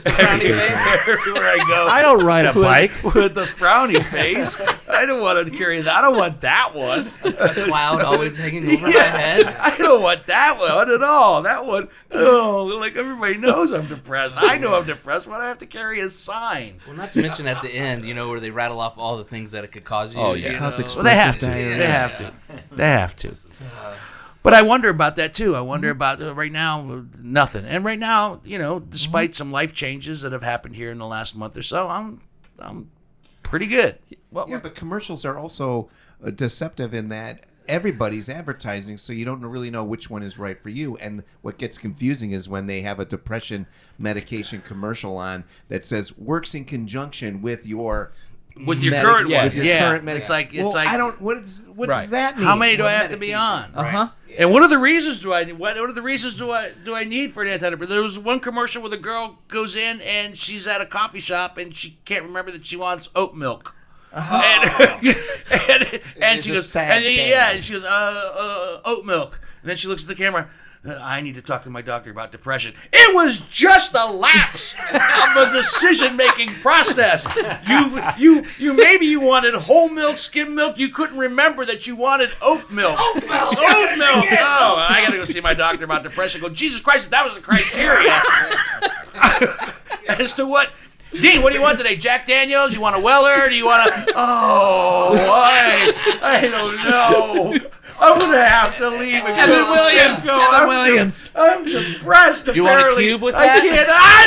frowny face. everywhere I go. I don't ride a bike. With the frowny face. I don't want to carry that. I don't want that one. A cloud always hanging over my head. I don't want that one at all. That one, like everybody knows I'm depressed. I know I'm depressed, but I have to carry a sign. Well, not to mention at the end, where they rattle off all the things that it could cause you. Oh, yeah. Well, they have to. They have to. They have to. But I wonder about that too. I wonder about right now, nothing. And right now, despite some life changes that have happened here in the last month or so, I'm pretty good. Well, Yeah, but commercials are also deceptive in that everybody's advertising, so you don't really know which one is right for you. And what gets confusing is when they have a depression medication commercial on that says works in conjunction with your With your current one, with your yeah. current It's like I don't. What does Right. that mean? how many do What I have to be medication? on? And what are the reasons do I need for an antidepressant? There was one commercial where the girl goes in and she's at a coffee shop and she can't remember that she wants oat milk. And she goes, and she goes, oat milk. And then she looks at the camera. I need to talk to my doctor about depression. It was just a lapse of the decision-making process. You maybe you wanted whole milk, skim milk. You couldn't remember that you wanted oat milk. Oat milk. Oh, I gotta go see my doctor about depression. Go, Jesus Christ, that was the criteria. As to what. Dean, what do you want today? Jack Daniels? You want a Weller? Do you want a... Oh, I don't know. I'm going to have to leave and Evan Williams. I'm depressed. You want a cube with that? I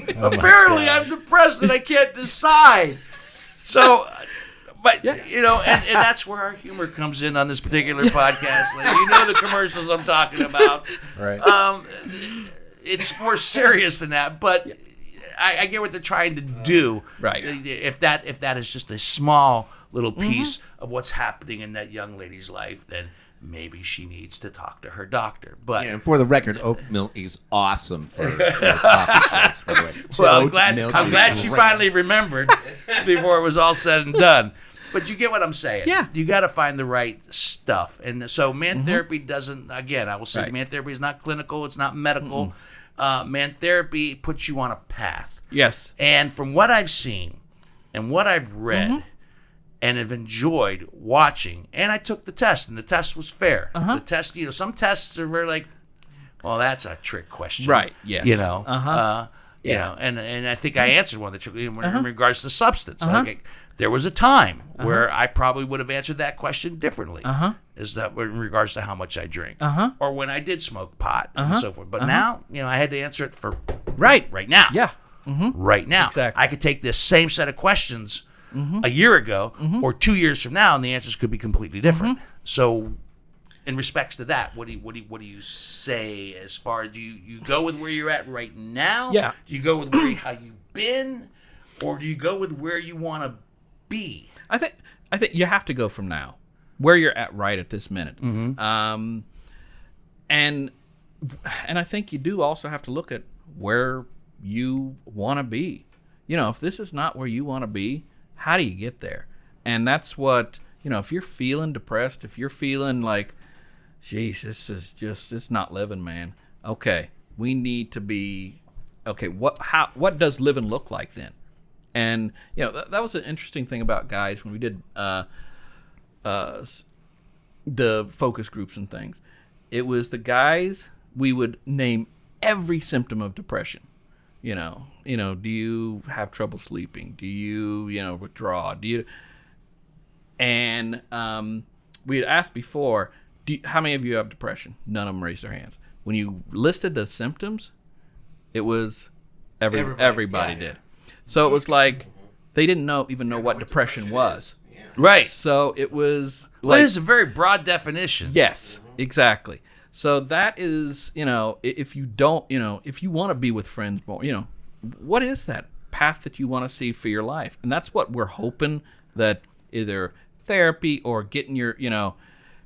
don't know. Apparently, I'm depressed and I can't decide. So... But, you know, and that's where our humor comes in on this particular podcast. Like, you know the commercials I'm talking about. Right. It's more serious than that, but... I get what they're trying to do. Right. If that is just a small little piece of what's happening in that young lady's life, then maybe she needs to talk to her doctor. But And for the record, oat milk is awesome for coffee choice, by the way. well, Oat I'm milk glad is she great. finally remembered before it was all said and done. But you get what I'm saying. Yeah. You got to find the right stuff. And so man therapy doesn't, again, I will say Right. man therapy is not clinical. It's not medical. Man therapy puts you on a path. yes. And from what I've seen and what I've read and have enjoyed watching, and I took the test, and the test was fair. The test, you know, some tests are very like, well, that's a trick question. Right, yes. You know, you know, and I think I answered one of the trick in regards to substance. Like, there was a time where I probably would have answered that question differently. Is that in regards to how much I drink, or when I did smoke pot and so forth. But now, you know, I had to answer it for right now. Yeah. Right now. Exactly. I could take this same set of questions a year ago or 2 years from now, and the answers could be completely different. So, in respects to that, what do you say as far? Do you go with where you're at right now? Yeah. Do you go with how you've been, or do you go with where you want to be? I think you have to go from now, where you're at right at this minute. And I think you do also have to look at where you want to be. You know, if this is not where you want to be, how do you get there? And that's what, you know, if you're feeling depressed, if you're feeling like, geez, this is just, it's not living, man. Okay, we need to be, okay, what does living look like then? And, you know, that was an interesting thing about guys when we did the focus groups and things. It was the guys, we would name every symptom of depression. You know, do you have trouble sleeping? Do you, withdraw? Do you? And we had asked before, how many of you have depression? None of them raised their hands. When you listed the symptoms, it was everybody did. So it was like they didn't even know what depression was. Right. So it was like, Well, it's a very broad definition. yes, exactly. So that is, if you don't, if you want to be with friends more, what is that path that you want to see for your life? And that's what we're hoping that either therapy or getting your,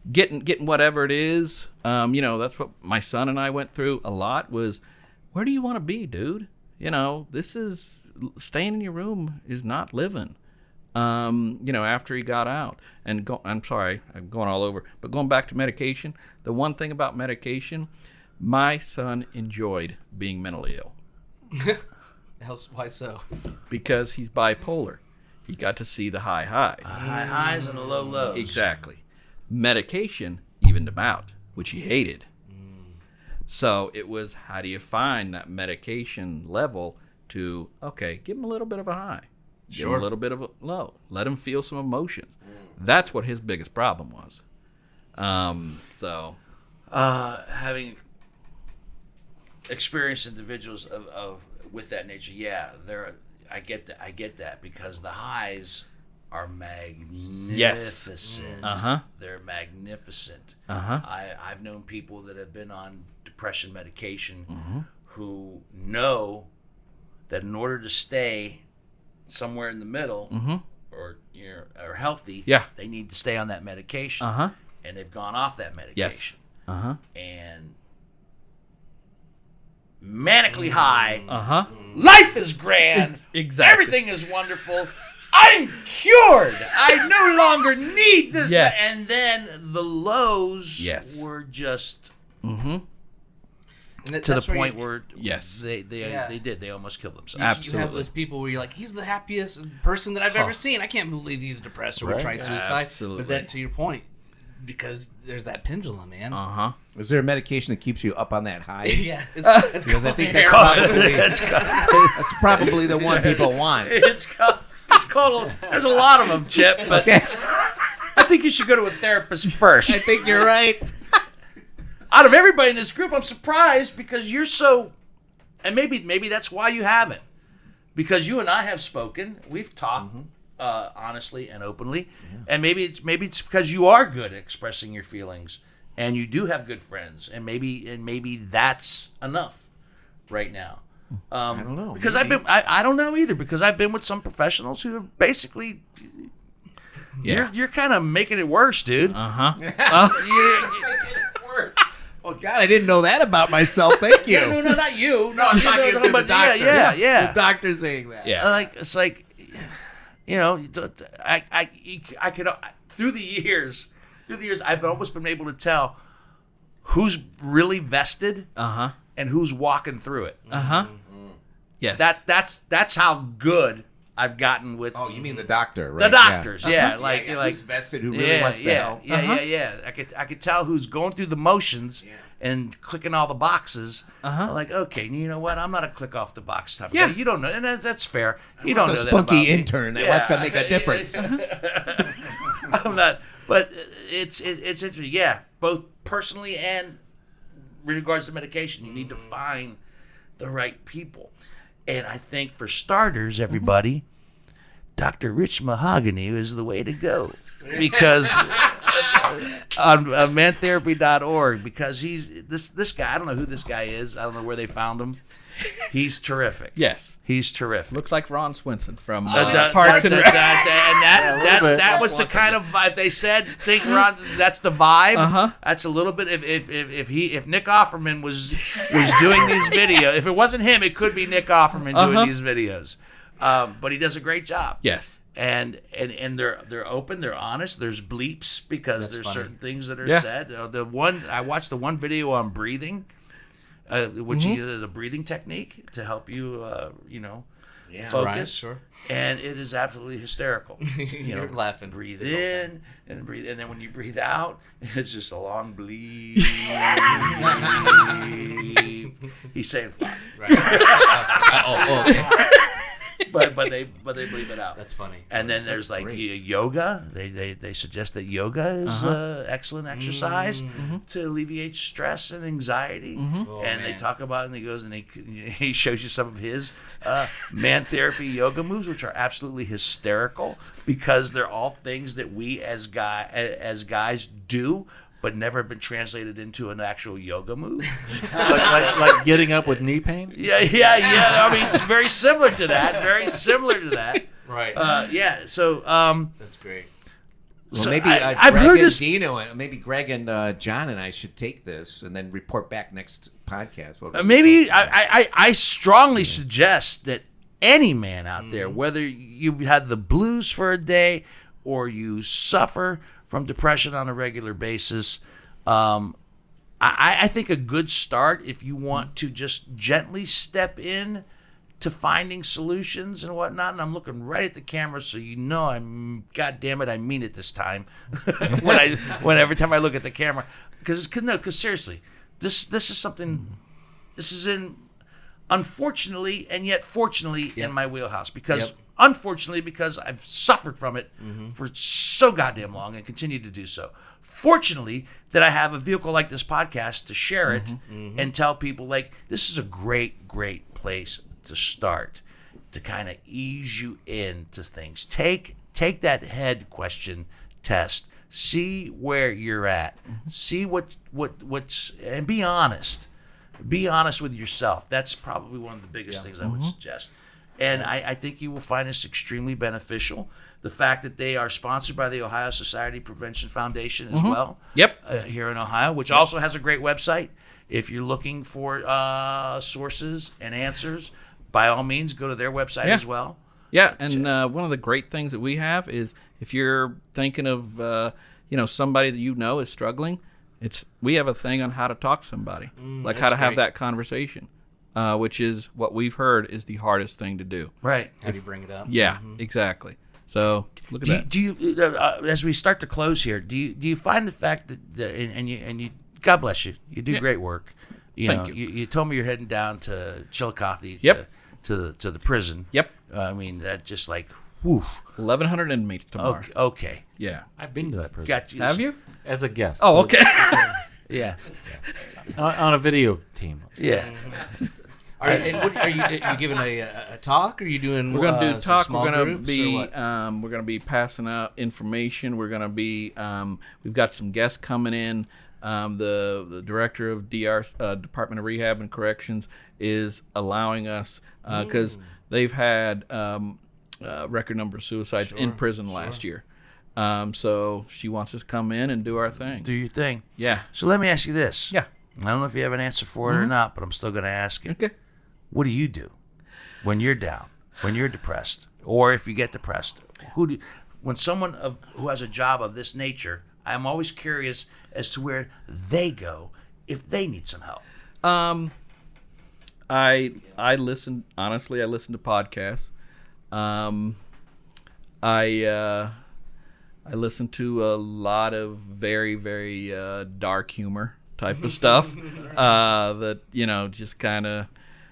getting whatever it is. That's what my son and I went through a lot was, where do you want to be, dude? This is staying in your room is not living. After he got out I'm sorry, I'm going all over, but going back to medication, the one thing about medication, my son enjoyed being mentally ill. Why so? Because he's bipolar. He got to see the high highs. High highs and the low lows. Exactly. Medication evened him out, which he hated. So it was, how do you find that medication level to, okay, give him a little bit of a high. Give him a little bit of a low. Let him feel some emotions. That's what his biggest problem was. Having experienced individuals of with that nature, I get that because the highs are magnificent. Yes. They're magnificent. I've known people that have been on depression medication who know that in order to stay somewhere in the middle or healthy, they need to stay on that medication. And they've gone off that medication. And manically high. Life is grand. Exactly. Everything is wonderful. I'm cured. I no longer need this. Yes. And then the lows were just to the point where they almost killed themselves. You have those people where you're like, he's the happiest person that I've ever seen. I can't believe he's depressed or would try suicide. Absolutely. But then to your point, because there's that pendulum, man. Is there a medication that keeps you up on that high? Yeah, it's Because I think that's probably the one people want. It's called. There's a lot of them, Chip. But I think you should go to a therapist first. I think you're right. Out of everybody in this group, I'm surprised because you're so, and maybe that's why you haven't, because you and I have spoken, we've talked honestly and openly, and maybe it's because you are good at expressing your feelings, and you do have good friends, and maybe that's enough right now. I don't know. Because I don't know either, because I've been with some professionals who have basically. You're kind of making it worse, dude. Making it worse. Oh God, I didn't know that about myself. Thank you. No, not you. No, I'm talking to the doctor. Yeah. The doctor saying that. Yeah. It's like, I could through the years, I've almost been able to tell who's really vested and who's walking through it. Yes. That's how good I've gotten with. Oh, you mean the doctor, right? The doctors, like who's vested, who really wants to help. Yeah. I could tell who's going through the motions and clicking all the boxes. I'm like, okay, you know what? I'm not a click off the box type of guy. You don't know, and that's fair. You don't know the that about spunky me. intern that wants to make a difference. I'm not, but it's interesting. Yeah, both personally and with regards to medication, you need to find the right people. And I think for starters, everybody, Dr. Rich Mahogany is the way to go. Because on mantherapy.org, because he's this guy, I don't know who this guy is. I don't know where they found him. He's terrific. Yes. He's terrific. Looks like Ron Swenson from Parks and Rec. That was the kind of vibe they said. Think Ron, that's the vibe. That's a little bit. If Nick Offerman was doing these videos, if it wasn't him, it could be Nick Offerman doing these videos. But he does a great job. Yes. And they're open, they're honest. There's bleeps because there's certain things that are said. I watched the one video on breathing. Which is a breathing technique to help you, focus. Right, sure. And it is absolutely hysterical. You're laughing. Breathe in and breathe, and then when you breathe out, it's just a long bleep. He's saying fine. Right. Okay. But they bleep it out. That's funny. And then there's like yoga. They suggest that yoga is excellent exercise to alleviate stress and anxiety. And they talk about it, and he goes and he shows you some of his man therapy yoga moves, which are absolutely hysterical because they're all things that we as guys do, but never been translated into an actual yoga move. like getting up with knee pain? Yeah. I mean, it's very similar to that. Right. So that's great. Well, so maybe I've Greg heard and this. Dino, maybe Greg and John and I should take this and then report back next podcast. Maybe I strongly suggest that any man out there, whether you've had the blues for a day or you suffer from depression on a regular basis, I think a good start, if you want to just gently step in to finding solutions and whatnot, and I'm looking right at the camera so God damn it, I mean it this time. when every time I look at the camera, because seriously, this is something, this is unfortunately and yet fortunately in my wheelhouse, because unfortunately, because I've suffered from it for so goddamn long and continue to do so. Fortunately, that I have a vehicle like this podcast to share it and tell people, like, this is a great, great place to start. to kind of ease you into things. Take that head question test. See where you're at. See what's and be honest. Be honest with yourself. That's probably one of the biggest things I would suggest. And I think you will find this extremely beneficial. The fact that they are sponsored by the Ohio Society Prevention Foundation as well. Yep. Here in Ohio, which also has a great website. If you're looking for sources and answers, by all means, go to their website as well. Yeah, and one of the great things that we have is if you're thinking of somebody that you know is struggling, we have a thing on how to talk to somebody, like how to have that conversation, which is what we've heard is the hardest thing to do. Right. How do you bring it up? Yeah, exactly. So look at that. Do you as we start to close here, do you find the fact that and you God bless you, you do great work. Thank you. You told me you're heading down to Chillicothe to the prison. Yep. I mean that just like whew. 1,100 inmates tomorrow. Okay. Yeah. I've been to that prison. Got you. Have you? As a guest. Oh, okay. Yeah. On a video team. Yeah. Are you giving a talk? Or are you doing? We're gonna do talk. Small We're gonna groups, be or what? we're gonna be passing out information. We're gonna be we've got some guests coming in. The director of DR Department of Rehab and Corrections is allowing us because they've had record number of suicides in prison last year. So she wants us to come in and do our thing. Do your thing. Yeah. So let me ask you this. Yeah. I don't know if you have an answer for it or not, but I'm still going to ask it. Okay. What do you do when you're down, when you're depressed, or if you get depressed? When someone who has a job of this nature, I'm always curious as to where they go if they need some help. I listen. Honestly, I listen to podcasts. I listen to a lot of very, very dark humor type of stuff that just kind of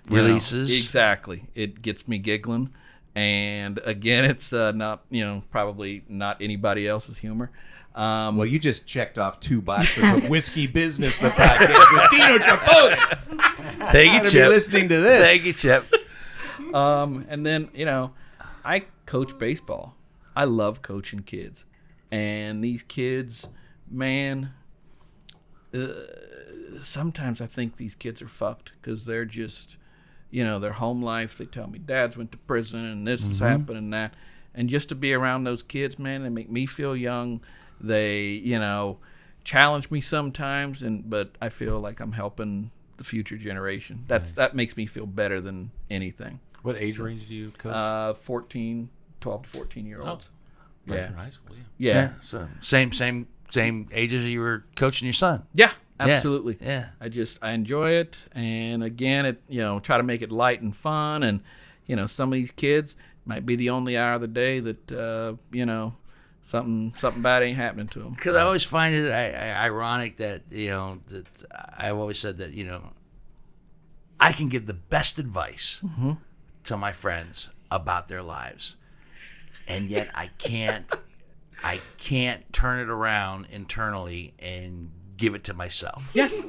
Releases. Exactly, it gets me giggling. And again, it's not probably not anybody else's humor. Well, you just checked off 2 boxes of Whiskey Business, the podcast with Dino Tripodi. Thank you, Be Chip. listening to this. Thank you, Chip. And then I coach baseball. I love coaching kids, and these kids, man. Sometimes I think these kids are fucked because they're just, their home life. They tell me dads went to prison and this has happened and that, and just to be around those kids, man, they make me feel young. They, challenge me sometimes, but I feel like I'm helping the future generation. That makes me feel better than anything. What age range do you coach? 12 to 14-year-olds. Freshman high school. Yeah. So same age as you were coaching your son. Yeah. Absolutely. Yeah. I enjoy it, and again, try to make it light and fun, and some of these kids might be the only hour of the day that something bad ain't happening to them. Because I always find it ironic that that I've always said that I can give the best advice to my friends about their lives, and yet I can't turn it around internally and give it to myself. Yes.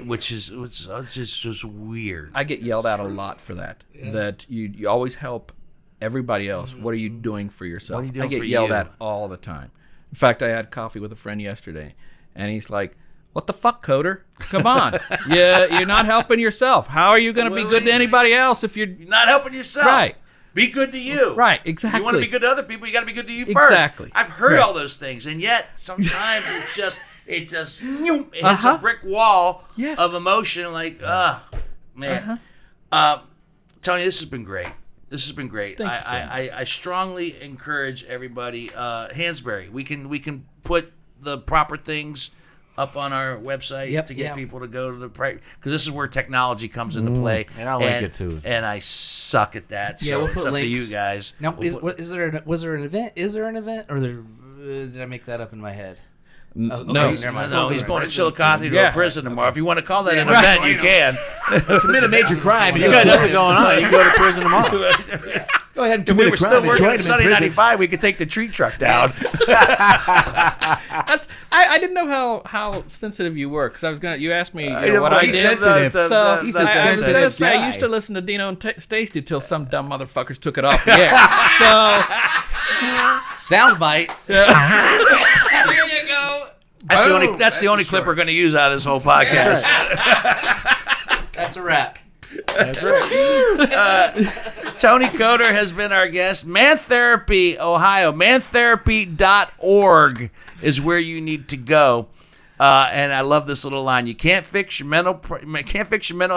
Which is just weird. I get yelled at a lot for that. Yeah. That you always help everybody else. What are you doing for yourself? What are you doing I get for yelled you? at all the time. In fact, I had coffee with a friend yesterday, and he's like, "What the fuck, Coder? Come on, you're not helping yourself. How are you going to be good to anybody else if you're not helping yourself? Right. Be good to you. Right, exactly. You want to be good to other people, you got to be good to you first. Exactly. I've heard all those things, and yet sometimes it just hits a brick wall of emotion. Like, man. Tony, this has been great. This has been great. Thank you so much. I strongly encourage everybody. Hansberry, we can put the proper things up on our website to get people to go to the because this is where technology comes into play. And I'll link it too. And I suck at that. So we'll put it's up links. to you guys. Now, was there an event? Is there an event, or did I make that up in my head? No, never mind. No, he's going to Chillicothe to a prison tomorrow. If you want to call that an event, you can. Commit a major crime. You got nothing going on. You can go to prison tomorrow. Go ahead and If we commit were a crime still and working join at him Sunny in prison. 95, we could take the tree truck down. I didn't know how sensitive you were because I was gonna. You asked me what I he's did. sensitive. So He's a I was gonna sensitive say I guy. used to listen to Dino and Stacy till some dumb motherfuckers took it off the air. So Soundbite. there you go. That's the only clip we're going to use out of this whole podcast. That's a wrap. That's right. Tony Coder has been our guest. Man Therapy, Ohio. Mantherapy.org is where you need to go. And I love this little line. You can't fix your mental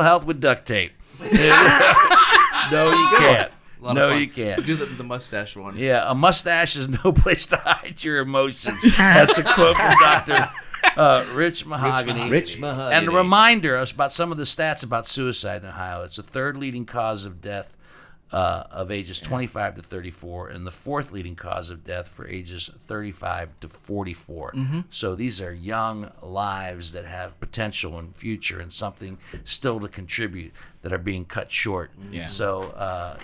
health with duct tape. No, you can't. A lot of No, fun. you can't. Do the mustache one. Yeah, a mustache is no place to hide your emotions. That's a quote from Dr. Rich Mahogany. Rich Mahogany. And a reminder about some of the stats about suicide in Ohio. It's the third leading cause of death of ages 25 to 34, and the fourth leading cause of death for ages 35 to 44. So these are young lives that have potential and future and something still to contribute that are being cut short. Yeah. So,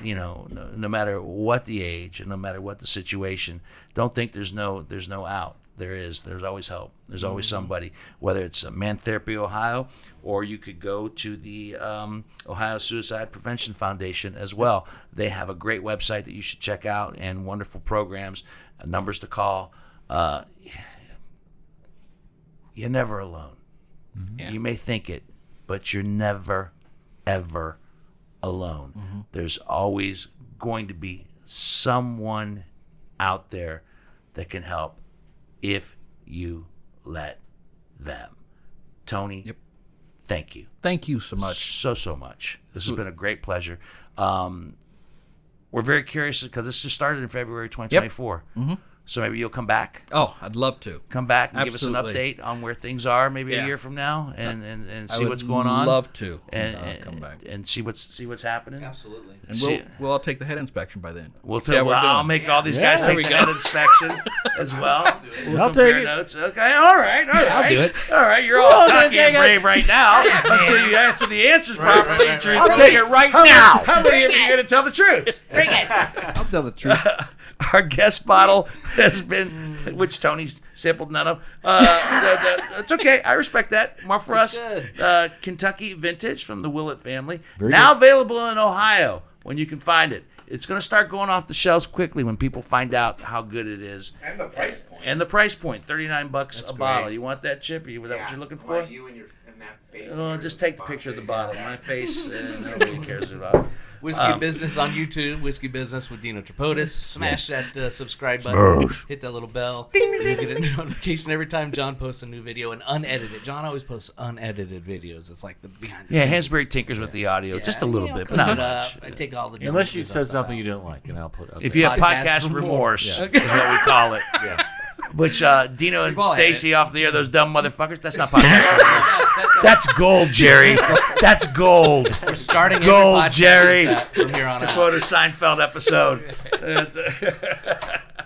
no matter what the age and no matter what the situation, don't think there's no out. There's always help. There's always somebody, whether it's Man Therapy Ohio, or you could go to the Ohio Suicide Prevention Foundation as well. They have a great website that you should check out and wonderful programs, numbers to call. You're never alone. Yeah. You may think it, but you're never, ever alone. There's always going to be someone out there that can help if you let them. Tony, Yep. thank you. Thank you so much. So much. This has been a great pleasure. We're very curious because this just started in February 2024. So maybe you'll come back. Oh, I'd love to. Come back and give us an Absolutely. update on where things are maybe a Yeah. year from now and I see would what's going on. Love to and come back. and see what's happening. Absolutely. And See- we'll all take the head inspection by then. We'll See how we're I'll doing. make all these guys There take we the go. head inspection as well. We'll I'll compare take it. notes. Okay, all right. I'll do it. All right, you're all cocky and brave right now until you answer the answers properly. right. I'll take it right now. How many of you are going to tell the truth? I'll tell the truth. Our guest bottle has been, which Tony's sampled none of. It's okay. I respect that. More for us. good. Kentucky Vintage from the Willett family. Now available in Ohio when you can find it. It's going to start going off the shelves quickly when people find out how good it is. And the price point. And the price point, $39 a bottle. You want that, Chip? Is that what you're looking for? You and that face. Just take the picture of the bottle. My face, and nobody cares about it. Whiskey Business on YouTube, Whiskey Business with Dino Tripodis. Smash that subscribe button. Hit that little bell. You'll get a notification every time John posts a new video and unedited. John always posts unedited videos. It's like the behind the Yeah, scenes. Hansberry tinkers with the audio, just a Yeah, little you know, bit, but clean not it up. much. I take all the Unless you dumb said stuff something out. you didn't like, and I'll put up If there. you have Podcast podcast remorse, remorse. is what we call it. Yeah. Which Dino and We've all had Stacy off the air, those dumb motherfuckers. That's not podcast remorse. That's gold, Jerry. That's gold. We're starting every Gold, podcast Jerry. with that from here on To out. quote a Seinfeld episode.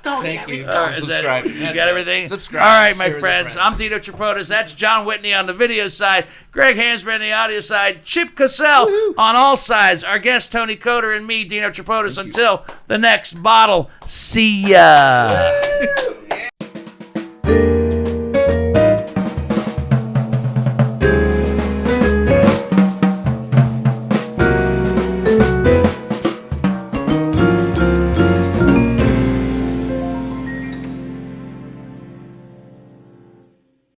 Thank you. Is that- Subscribe. you got everything? Subscribe. All right, my Share with your friends. I'm Dino Tripodis. That's John Whitney on the video side. Greg Hansberry on the audio side. Chip Cassell on all sides. Our guest, Tony Coder, and me, Dino Tripodis. Until the next bottle. See ya.